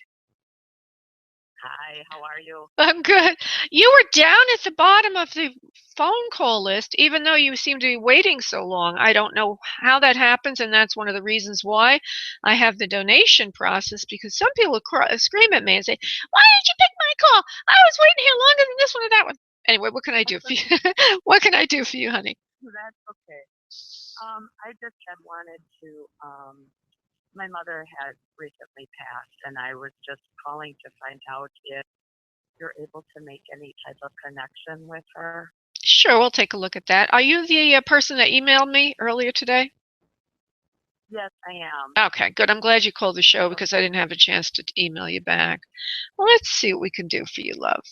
Speaker 5: Hi, how are you?
Speaker 1: I'm good. You were down at the bottom of the phone call list, even though you seem to be waiting so long. I don't know how that happens, and that's one of the reasons why I have the donation process, because some people scream at me and say, "Why did you pick my call? I was waiting here longer than this one or that one." Anyway, what can I do for you? What can I do for you, honey?
Speaker 5: That's okay. I just had wanted to, my mother had recently passed, and I was just calling to find out if you're able to make any type of connection with her.
Speaker 1: Sure, we'll take a look at that. Are you the person that emailed me earlier today?
Speaker 5: Yes, I am.
Speaker 1: Okay, good. I'm glad you called the show because I didn't have a chance to email you back. Well, let's see what we can do for you, love.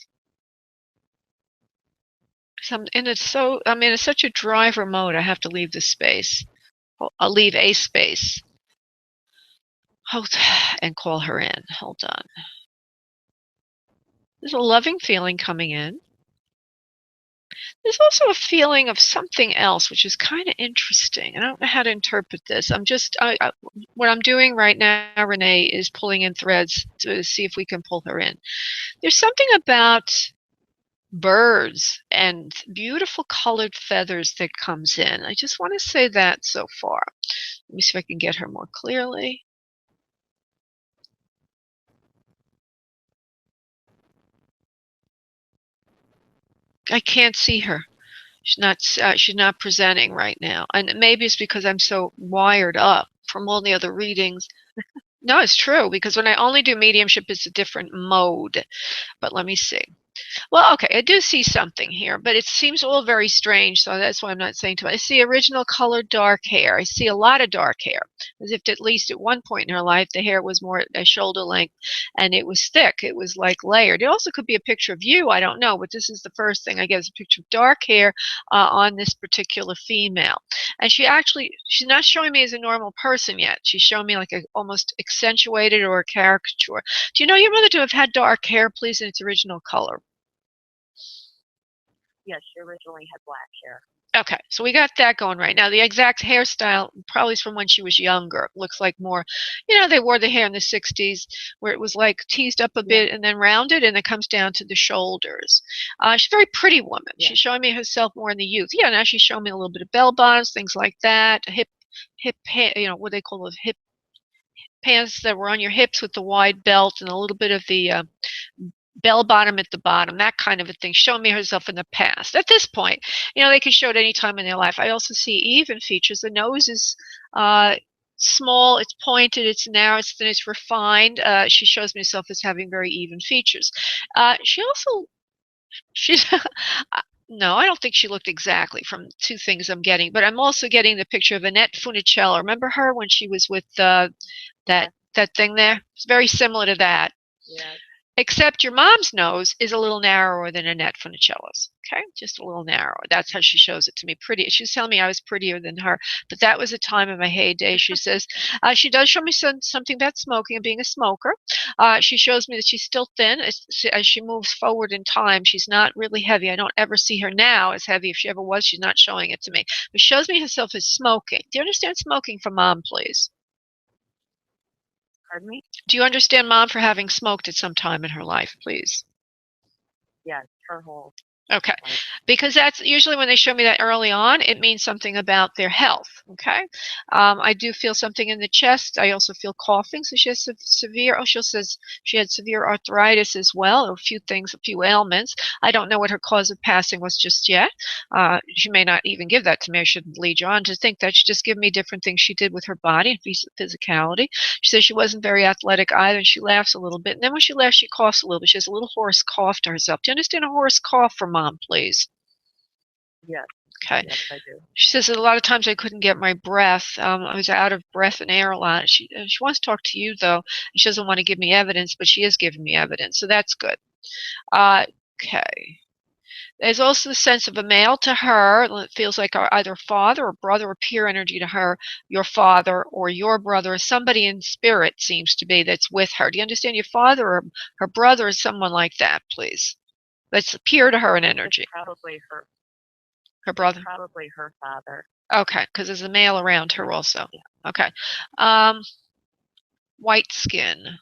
Speaker 1: I'm in such a driver mode. I have to leave this space. I'll leave a space. Hold and call her in. Hold on. There's a loving feeling coming in. There's also a feeling of something else, which is kind of interesting. I don't know how to interpret this. What I'm doing right now, Renee, is pulling in threads to see if we can pull her in. There's something about birds and beautiful colored feathers that comes in. I just want to say that so far. Let me see if I can get her more clearly. I can't see her. She's not presenting right now, and maybe it's because I'm so wired up from all the other readings. No, it's true because when I only do mediumship, it's a different mode. But let me see. Well, okay, I do see something here, but it seems all very strange, so that's why I'm not saying too much. I see original colored dark hair. I see a lot of dark hair, as if at least at one point in her life, the hair was more at shoulder length, and it was thick. It was like layered. It also could be a picture of you. I don't know, but this is the first thing I get is a picture of dark hair on this particular female. And she's not showing me as a normal person yet. She's showing me like a almost accentuated or a caricature. Do you know your mother to have had dark hair, please, in its original color?
Speaker 5: Yes, she originally had black hair.
Speaker 1: Okay, so we got that going right now. The exact hairstyle probably is from when she was younger. It looks like more, they wore the hair in the 60s where it was like teased up a bit and then rounded and it comes down to the shoulders. She's a very pretty woman.
Speaker 5: Yeah.
Speaker 1: She's showing me herself more in the youth. Yeah, now she's showing me a little bit of bell bottoms, things like that, what they call those hip pants that were on your hips with the wide belt and a little bit of the bell bottom at the bottom, that kind of a thing, showing me herself in the past. At this point, they can show it any time in their life. I also see even features. The nose is small, it's pointed, it's narrow, it's thin, it's refined. She shows me herself as having very even features. She's no, I don't think she looked exactly from two things I'm getting, but I'm also getting the picture of Annette Funicello. Remember her when she was with that thing there? It's very similar to that.
Speaker 5: Yeah.
Speaker 1: Except your mom's nose is a little narrower than Annette Funicello's. Okay, just a little narrower. That's how she shows it to me. Pretty. She was telling me I was prettier than her, but that was a time in my heyday. She says she does show me something about smoking and being a smoker. She shows me that she's still thin as she moves forward in time. She's not really heavy. I don't ever see her now as heavy. If she ever was, she's not showing it to me. But she shows me herself as smoking. Do you understand smoking for mom, please?
Speaker 5: Pardon me?
Speaker 1: Do you understand mom for having smoked at some time in her life, please?
Speaker 5: Yes, her whole
Speaker 1: Okay,
Speaker 5: life.
Speaker 1: because that's usually when they show me that early on, it means something about their health. Okay, I do feel something in the chest. I also feel coughing. So she has severe. Oh, she says she had severe arthritis as well, or a few things, a few ailments. I don't know what her cause of passing was just yet. She may not even give that to me. I shouldn't lead you on to think that. She just give me different things she did with her body and physicality. She says she wasn't very athletic either, and she laughs a little bit. And then when she laughs, she coughs a little bit. She has a little hoarse cough to herself. Do you understand a hoarse cough from mom, please?
Speaker 5: Yes,
Speaker 1: Okay.
Speaker 5: yes, I do.
Speaker 1: She says that a lot of times I couldn't get my breath. I was out of breath and air a lot. She wants to talk to you though. She doesn't want to give me evidence, but she is giving me evidence, so that's good. Okay. There's also the sense of a male to her. It feels like either father or brother or peer energy to her, your father or your brother, or somebody in spirit seems to be that's with her. Do you understand your father or her brother or someone like that, please? That's peer to her in energy.
Speaker 5: It's probably her.
Speaker 1: Her brother?
Speaker 5: Probably her father.
Speaker 1: Okay, because there's a male around her also.
Speaker 5: Yeah.
Speaker 1: Okay. White skin.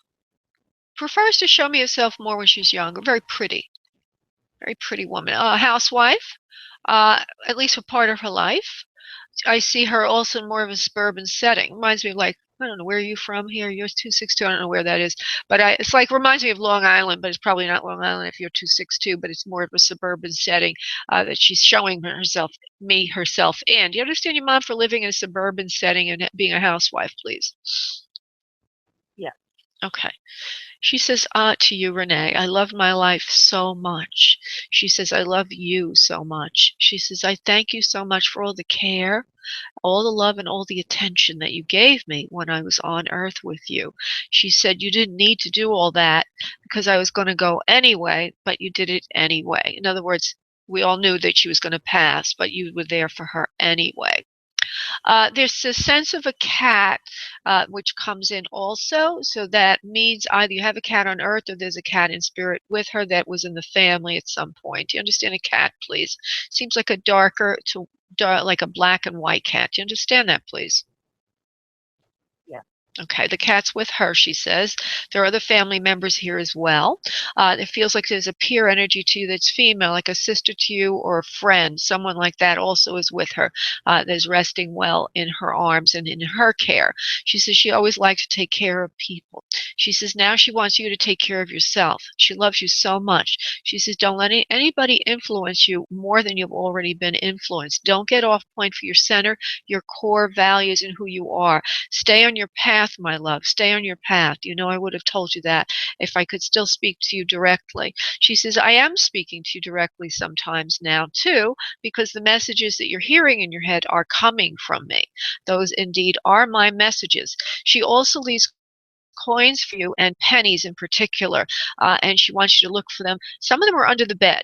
Speaker 1: Prefers to show me herself more when she's younger. Very pretty woman. Housewife, at least for part of her life. I see her also in more of a suburban setting. Reminds me of like, I don't know, where are you from here? You're 262. I don't know where that is. But it's like, reminds me of Long Island, but it's probably not Long Island if you're 262, but it's more of a suburban setting that she's showing herself in. Do you understand your mom for living in a suburban setting and being a housewife, please?
Speaker 5: Yeah.
Speaker 1: Okay. She says, to you, Renee, I love my life so much. She says, I love you so much. She says, I thank you so much for all the care, all the love, and all the attention that you gave me when I was on earth with you. She said, you didn't need to do all that because I was going to go anyway, but you did it anyway. In other words, we all knew that she was going to pass, but you were there for her anyway. There's a sense of a cat which comes in also. So that means either you have a cat on earth or there's a cat in spirit with her that was in the family at some point. Do you understand a cat, please? Seems like a like a black and white cat. Do you understand that, please?
Speaker 5: Yeah.
Speaker 1: Okay, the cat's with her, she says. There are other family members here as well. It feels like there's a peer energy to you that's female, like a sister to you or a friend. Someone like that also is with her, that's resting well in her arms and in her care. She says she always liked to take care of people. She says now she wants you to take care of yourself. She loves you so much. She says don't let anybody influence you more than you've already been influenced. Don't get off point for your center, your core values, and who you are. Stay on your path, my love. Stay on your path. You know, I would have told you that if I could still speak to you directly. She says, I am speaking to you directly sometimes now, too, because the messages that you're hearing in your head are coming from me. Those indeed are my messages. She also leaves coins for you and pennies in particular, and she wants you to look for them. Some of them are under the bed.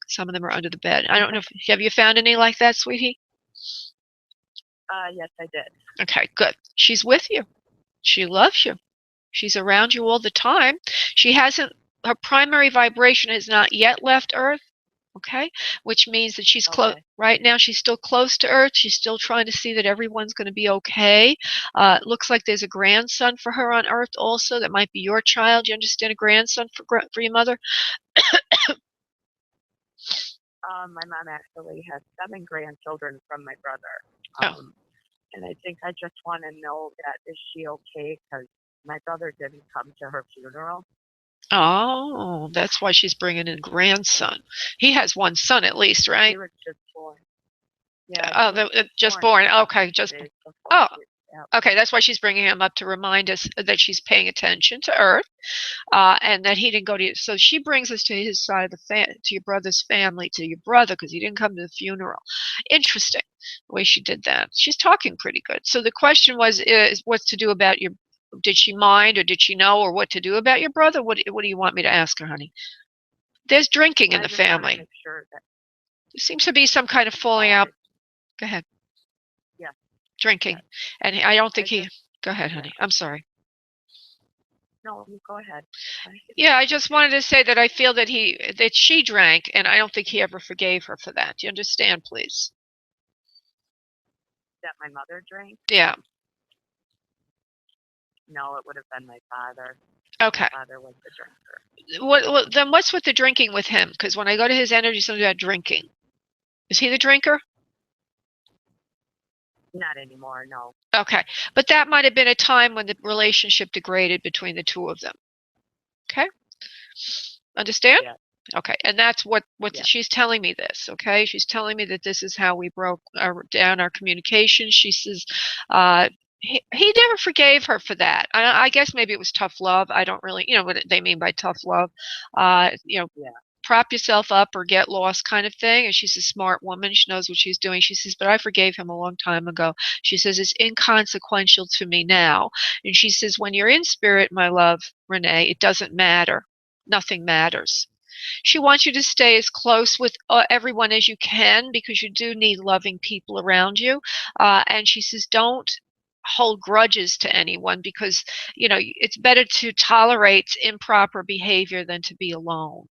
Speaker 1: Some of them are under the bed. I don't know if have you found any like that, sweetie?
Speaker 5: Yes, I did.
Speaker 1: Okay, good. She's with you. She loves you. She's around you all the time. Her primary vibration has not yet left Earth, okay? Which means that she's close.
Speaker 5: Okay.
Speaker 1: Right now, she's still close to Earth. She's still trying to see that everyone's going to be okay. Looks like there's a grandson for her on Earth also. That might be your child. You understand a grandson for your mother?
Speaker 5: My mom actually has 7 grandchildren from my brother.
Speaker 1: Oh.
Speaker 5: And I think I just want to know that is she okay? Because my brother didn't come to her funeral.
Speaker 1: Oh, that's why she's bringing in grandson. He has one son at least, right?
Speaker 5: He was just born. Yeah.
Speaker 1: Oh, just born. Okay, just. Oh,
Speaker 5: yeah.
Speaker 1: okay. That's why she's bringing him up to remind us that she's paying attention to Earth, and that he didn't go to. So she brings us to his side of the to your brother's family, to your brother, because he didn't come to the funeral. Interesting the way she did that. She's talking pretty good. So the question was, is what's to do about your did she mind, or did she know, or what to do about your brother? What do you want me to ask her, honey? There's drinking in
Speaker 5: I
Speaker 1: the
Speaker 5: just want to
Speaker 1: family.
Speaker 5: make sure that.
Speaker 1: There seems to be some kind of falling out. Go ahead.
Speaker 5: Yeah.
Speaker 1: Drinking.
Speaker 5: Yes.
Speaker 1: And I don't think
Speaker 5: I
Speaker 1: go ahead, honey. I'm sorry.
Speaker 5: No, you go ahead.
Speaker 1: Yeah, I just wanted to say that I feel that she drank, and I don't think he ever forgave her for that. Do you understand, please?
Speaker 5: That my mother drank?
Speaker 1: Yeah.
Speaker 5: No, it would have been my father.
Speaker 1: Okay.
Speaker 5: My father was the drinker.
Speaker 1: Then what's with the drinking with him? Because when I go to his energy, something about drinking. Is he the drinker?
Speaker 5: Not anymore, no.
Speaker 1: Okay. But that might have been a time when the relationship degraded between the two of them. Okay? Understand?
Speaker 5: Yeah.
Speaker 1: Okay. And that's what
Speaker 5: Yeah.
Speaker 1: she's telling me this, okay? She's telling me that this is how we broke down our communication. She says he never forgave her for that. I guess maybe it was tough love. I don't really, what they mean by tough love.
Speaker 5: Yeah.
Speaker 1: Prop yourself up or get lost kind of thing. And she's a smart woman. She knows what she's doing. She says, but I forgave him a long time ago. She says, it's inconsequential to me now. And she says, when you're in spirit, my love, Renee, it doesn't matter. Nothing matters. She wants you to stay as close with everyone as you can, because you do need loving people around you. And she says, don't hold grudges to anyone, because, it's better to tolerate improper behavior than to be alone.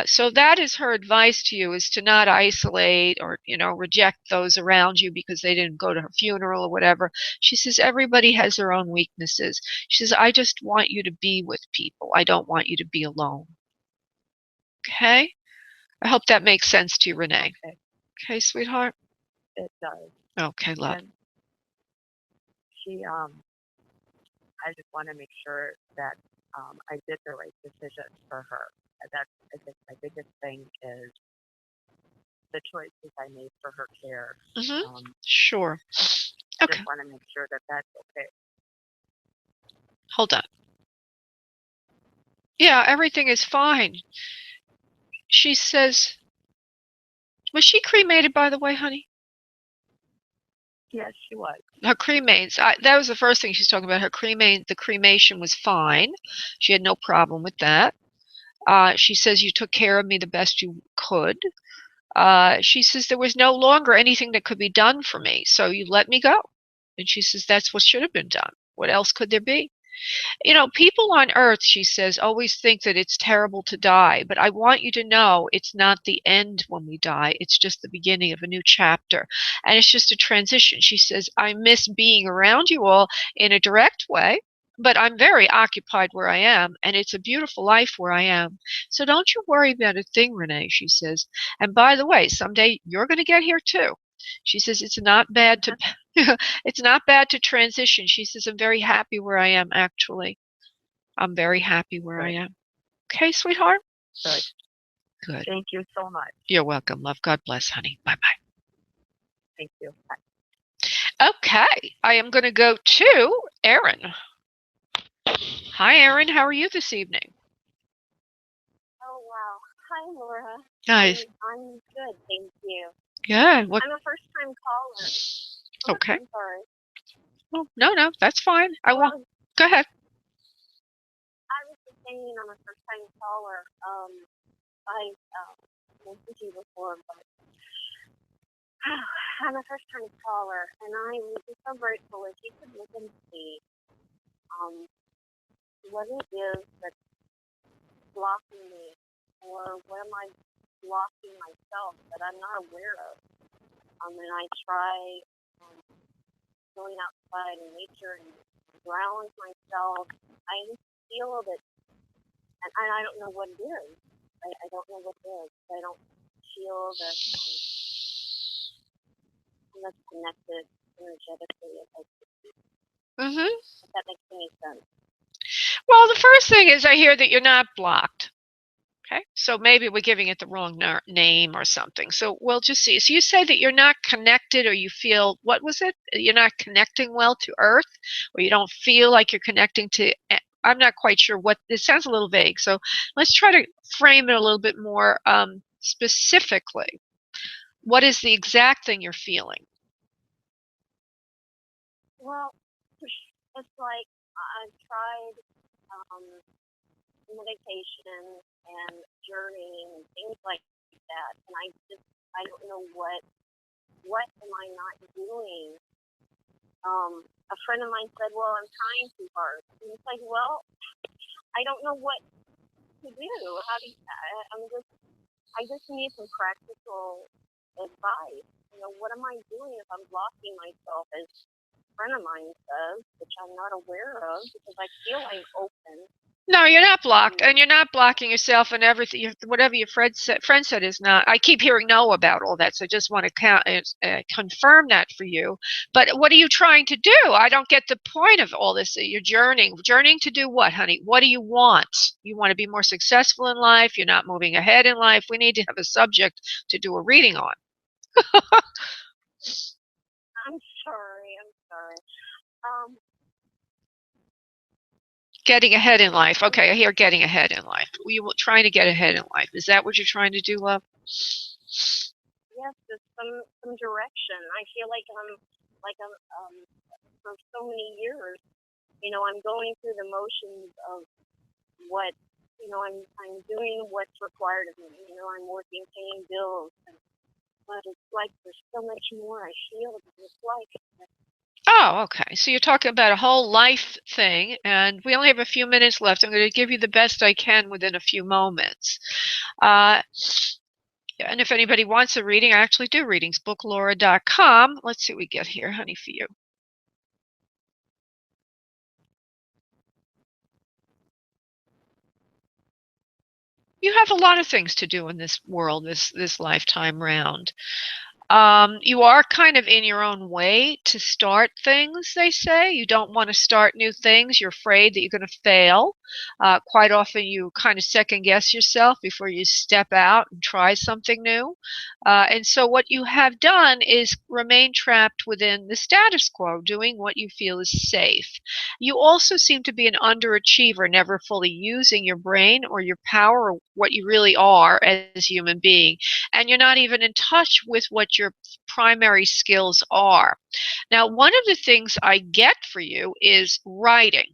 Speaker 1: So that is her advice to you, is to not isolate or, reject those around you because they didn't go to her funeral or whatever. She says, everybody has their own weaknesses. She says, I just want you to be with people. I don't want you to be alone. Okay? I hope that makes sense to you, Renee. Okay, sweetheart?
Speaker 5: It does.
Speaker 1: Okay, love.
Speaker 5: And she, I just want to make sure that I did the right decision for her. That's, I think, my biggest thing is the choices I made for her care.
Speaker 1: Sure.
Speaker 5: I
Speaker 1: Okay.
Speaker 5: just want to make sure that that's okay.
Speaker 1: Hold on. Yeah, everything is fine. She says, was she cremated, by the way, honey?
Speaker 5: Yes, she was.
Speaker 1: Her cremains. That was the first thing she's talking about. The cremation was fine. She had no problem with that. She says, you took care of me the best you could. She says, there was no longer anything that could be done for me, so you let me go. And she says, that's what should have been done. What else could there be? People on earth, she says, always think that it's terrible to die, but I want you to know it's not the end when we die. It's just the beginning of a new chapter, and it's just a transition. She says, I miss being around you all in a direct way, but I'm very occupied where I am, and it's a beautiful life where I am. So don't you worry about a thing, Renee, she says. And by the way, someday you're going to get here too. She says, it's not bad to it's not bad to transition. She says, I'm very happy where I am, actually. I'm very happy where I am. Okay, sweetheart?
Speaker 5: Good.
Speaker 1: Good.
Speaker 5: Thank you so much.
Speaker 1: You're welcome, love. God bless, honey. Bye-bye.
Speaker 5: Thank you. Bye.
Speaker 1: Okay, I am going to go to Erin. Hi, Erin. How are you this evening?
Speaker 6: Oh, wow. Hi, Laura.
Speaker 1: Nice.
Speaker 6: I'm good, thank you.
Speaker 1: Yeah.
Speaker 6: I'm a first-time caller. Oh,
Speaker 1: Okay.
Speaker 6: I'm sorry.
Speaker 1: Oh, no, that's fine. Go ahead.
Speaker 6: I was just saying I'm a first-time caller. I messaged you before, but I'm a first-time caller, and I would be so grateful if you could look and see what it is that's blocking me, or what am I blocking myself that I'm not aware of. And I try going outside in nature and ground myself. I just feel that, and I don't know what it is. I don't know what it is. I don't feel that I'm as connected energetically as I could be. If that makes any sense.
Speaker 1: Well, the first thing is I hear that you're not blocked. Okay, so maybe we're giving it the wrong name or something. So we'll just see. So you say that you're not connected, or you feel, what was it? You're not connecting well to Earth, or you don't feel like you're connecting to, I'm not quite sure what, it sounds a little vague. So let's try to frame it a little bit more specifically. What is the exact thing you're feeling?
Speaker 6: Well, it's like I've tried um, meditation and journeying and things like that, and I don't know what am I not doing. A friend of mine said, "Well, I'm trying too hard," and it's like, well, I don't know what to do. How do you, I just need some practical advice. You know, what am I doing if I'm blocking myself, as a friend of mine says, which I'm not aware of because I feel I'm open.
Speaker 1: No, you're not blocked, and you're not blocking yourself and everything. Whatever your friend said is not. I keep hearing no about all that, so I just want to confirm that for you. But what are you trying to do? I don't get the point of all this. You're journeying. Journeying to do what, honey? What do you want? You want to be more successful in life. You're not moving ahead in life. We need to have a subject to do a reading on.
Speaker 6: I'm sorry. Um,
Speaker 1: Getting ahead in life. Okay, I hear getting ahead in life. You trying to get ahead in life. Is that what you're trying to do, love?
Speaker 6: yes, just some direction. I feel like I'm for so many years, you know, I'm going through the motions of what, you know, I'm doing what's required of me. You know, I'm working, paying bills, but it's like there's so much more I feel than this life.
Speaker 1: Oh, okay. So you're talking about a whole life thing, and we only have a few minutes left. I'm going to give you the best I can within a few moments. Uh, and if anybody wants a reading, I actually do readings, booklaura.com. Let's see what we get here, honey, for you. You have a lot of things to do in this world, this lifetime round. You are kind of in your own way to start things, they say. You don't want to start new things. You're afraid that you're going to fail. Quite often, you kind of second guess yourself before you step out and try something new. And so, what you have done is remain trapped within the status quo, doing what you feel is safe. You also seem to be an underachiever, never fully using your brain or your power or what you really are as a human being. And you're not even in touch with what your primary skills are. Now, one of the things I get for you is writing.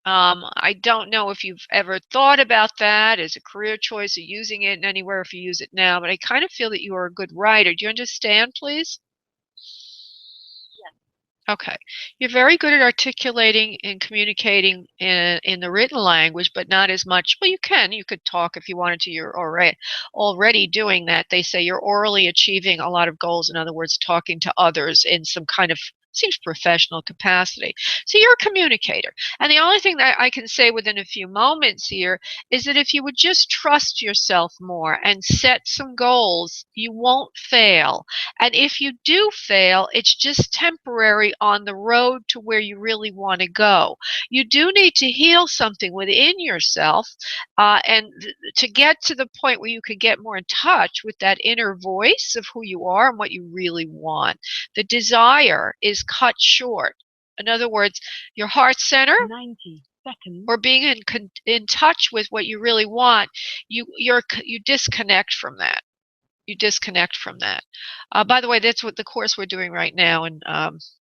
Speaker 1: I don't know if you've ever thought about that as a career choice or using it anywhere if you use it now, but I kind of feel that you are a good writer. Do you understand, please?
Speaker 6: Yes.
Speaker 1: Okay. You're very good at articulating and communicating in the written language, but not as much. Well, you can. You could talk if you wanted to. You're already doing that. They say you're orally achieving a lot of goals. In other words, talking to others in some kind of seems professional capacity. So you're a communicator. And the only thing that I can say within a few moments here is that if you would just trust yourself more and set some goals, you won't fail. And if you do fail, it's just temporary on the road to where you really want to go. You do need to heal something within yourself to get to the point where you can get more in touch with that inner voice of who you are and what you really want. The desire is cut short. In other words, your heart center
Speaker 3: 90 seconds.
Speaker 1: or being in touch with what you really want, you disconnect from that. You disconnect from that. By the way, that's what the course we're doing right now, and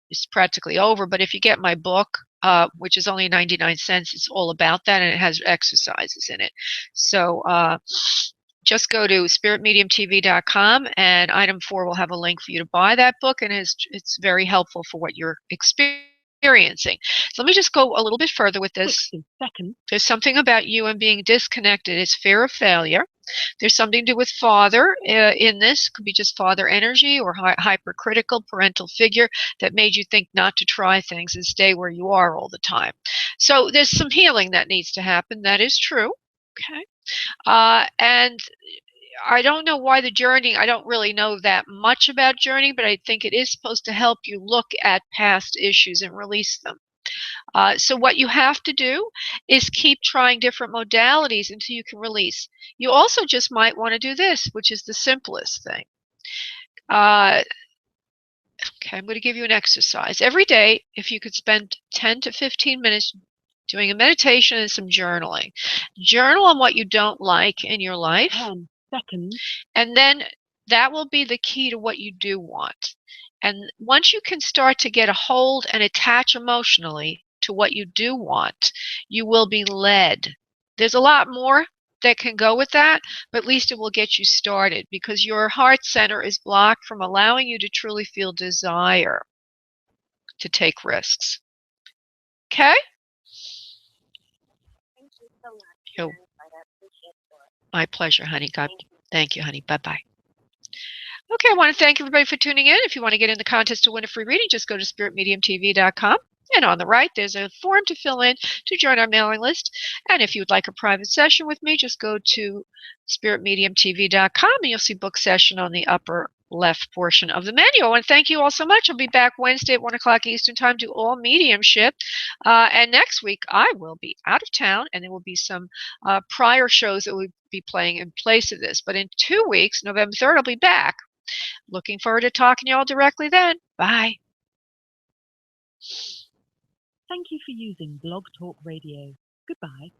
Speaker 1: it's practically over. But if you get my book, which is only 99 cents, it's all about that, and it has exercises in it. So just go to spiritmediumtv.com, and item 4 will have a link for you to buy that book, and it's very helpful for what you're experiencing. So let me just go a little bit further with this. There's something about you and being disconnected. It's fear of failure. There's something to do with father in this. Could be just father energy or hypercritical parental figure that made you think not to try things and stay where you are all the time. So there's some healing that needs to happen. That is true. Okay. And I don't know why the journey, I don't really know that much about journey, but I think it is supposed to help you look at past issues and release them. So what you have to do is keep trying different modalities until you can release. You also just might want to do this, which is the simplest thing. Okay, I'm going to give you an exercise. Every day, if you could spend 10 to 15 minutes doing a meditation and some journaling. Journal on what you don't like in your life.
Speaker 3: 10 seconds.
Speaker 1: And then that will be the key to what you do want. And once you can start to get a hold and attach emotionally to what you do want. You will be led. There's a lot more that can go with that, but at least it will get you started because your heart center is blocked from allowing you to truly feel desire to take risks. Okay?
Speaker 6: Thank you so much.
Speaker 1: You're
Speaker 6: I appreciate it.
Speaker 1: my pleasure, honey. God, thank you, honey. Bye-bye. Okay, I want to thank everybody for tuning in. If you want to get in the contest to win a free reading, just go to spiritmediumtv.com. And on the right, there's a form to fill in to join our mailing list. And if you'd like a private session with me, just go to spiritmediumtv.com and you'll see book session on the upper left portion of the menu. I want to thank you all so much. I'll be back Wednesday at 1 o'clock Eastern Time to all mediumship. And next week, I will be out of town, and there will be some prior shows that will be playing in place of this. But in 2 weeks, November 3rd, I'll be back. Looking forward to talking to you all directly then. Bye.
Speaker 7: Thank you for using Blog Talk Radio. Goodbye.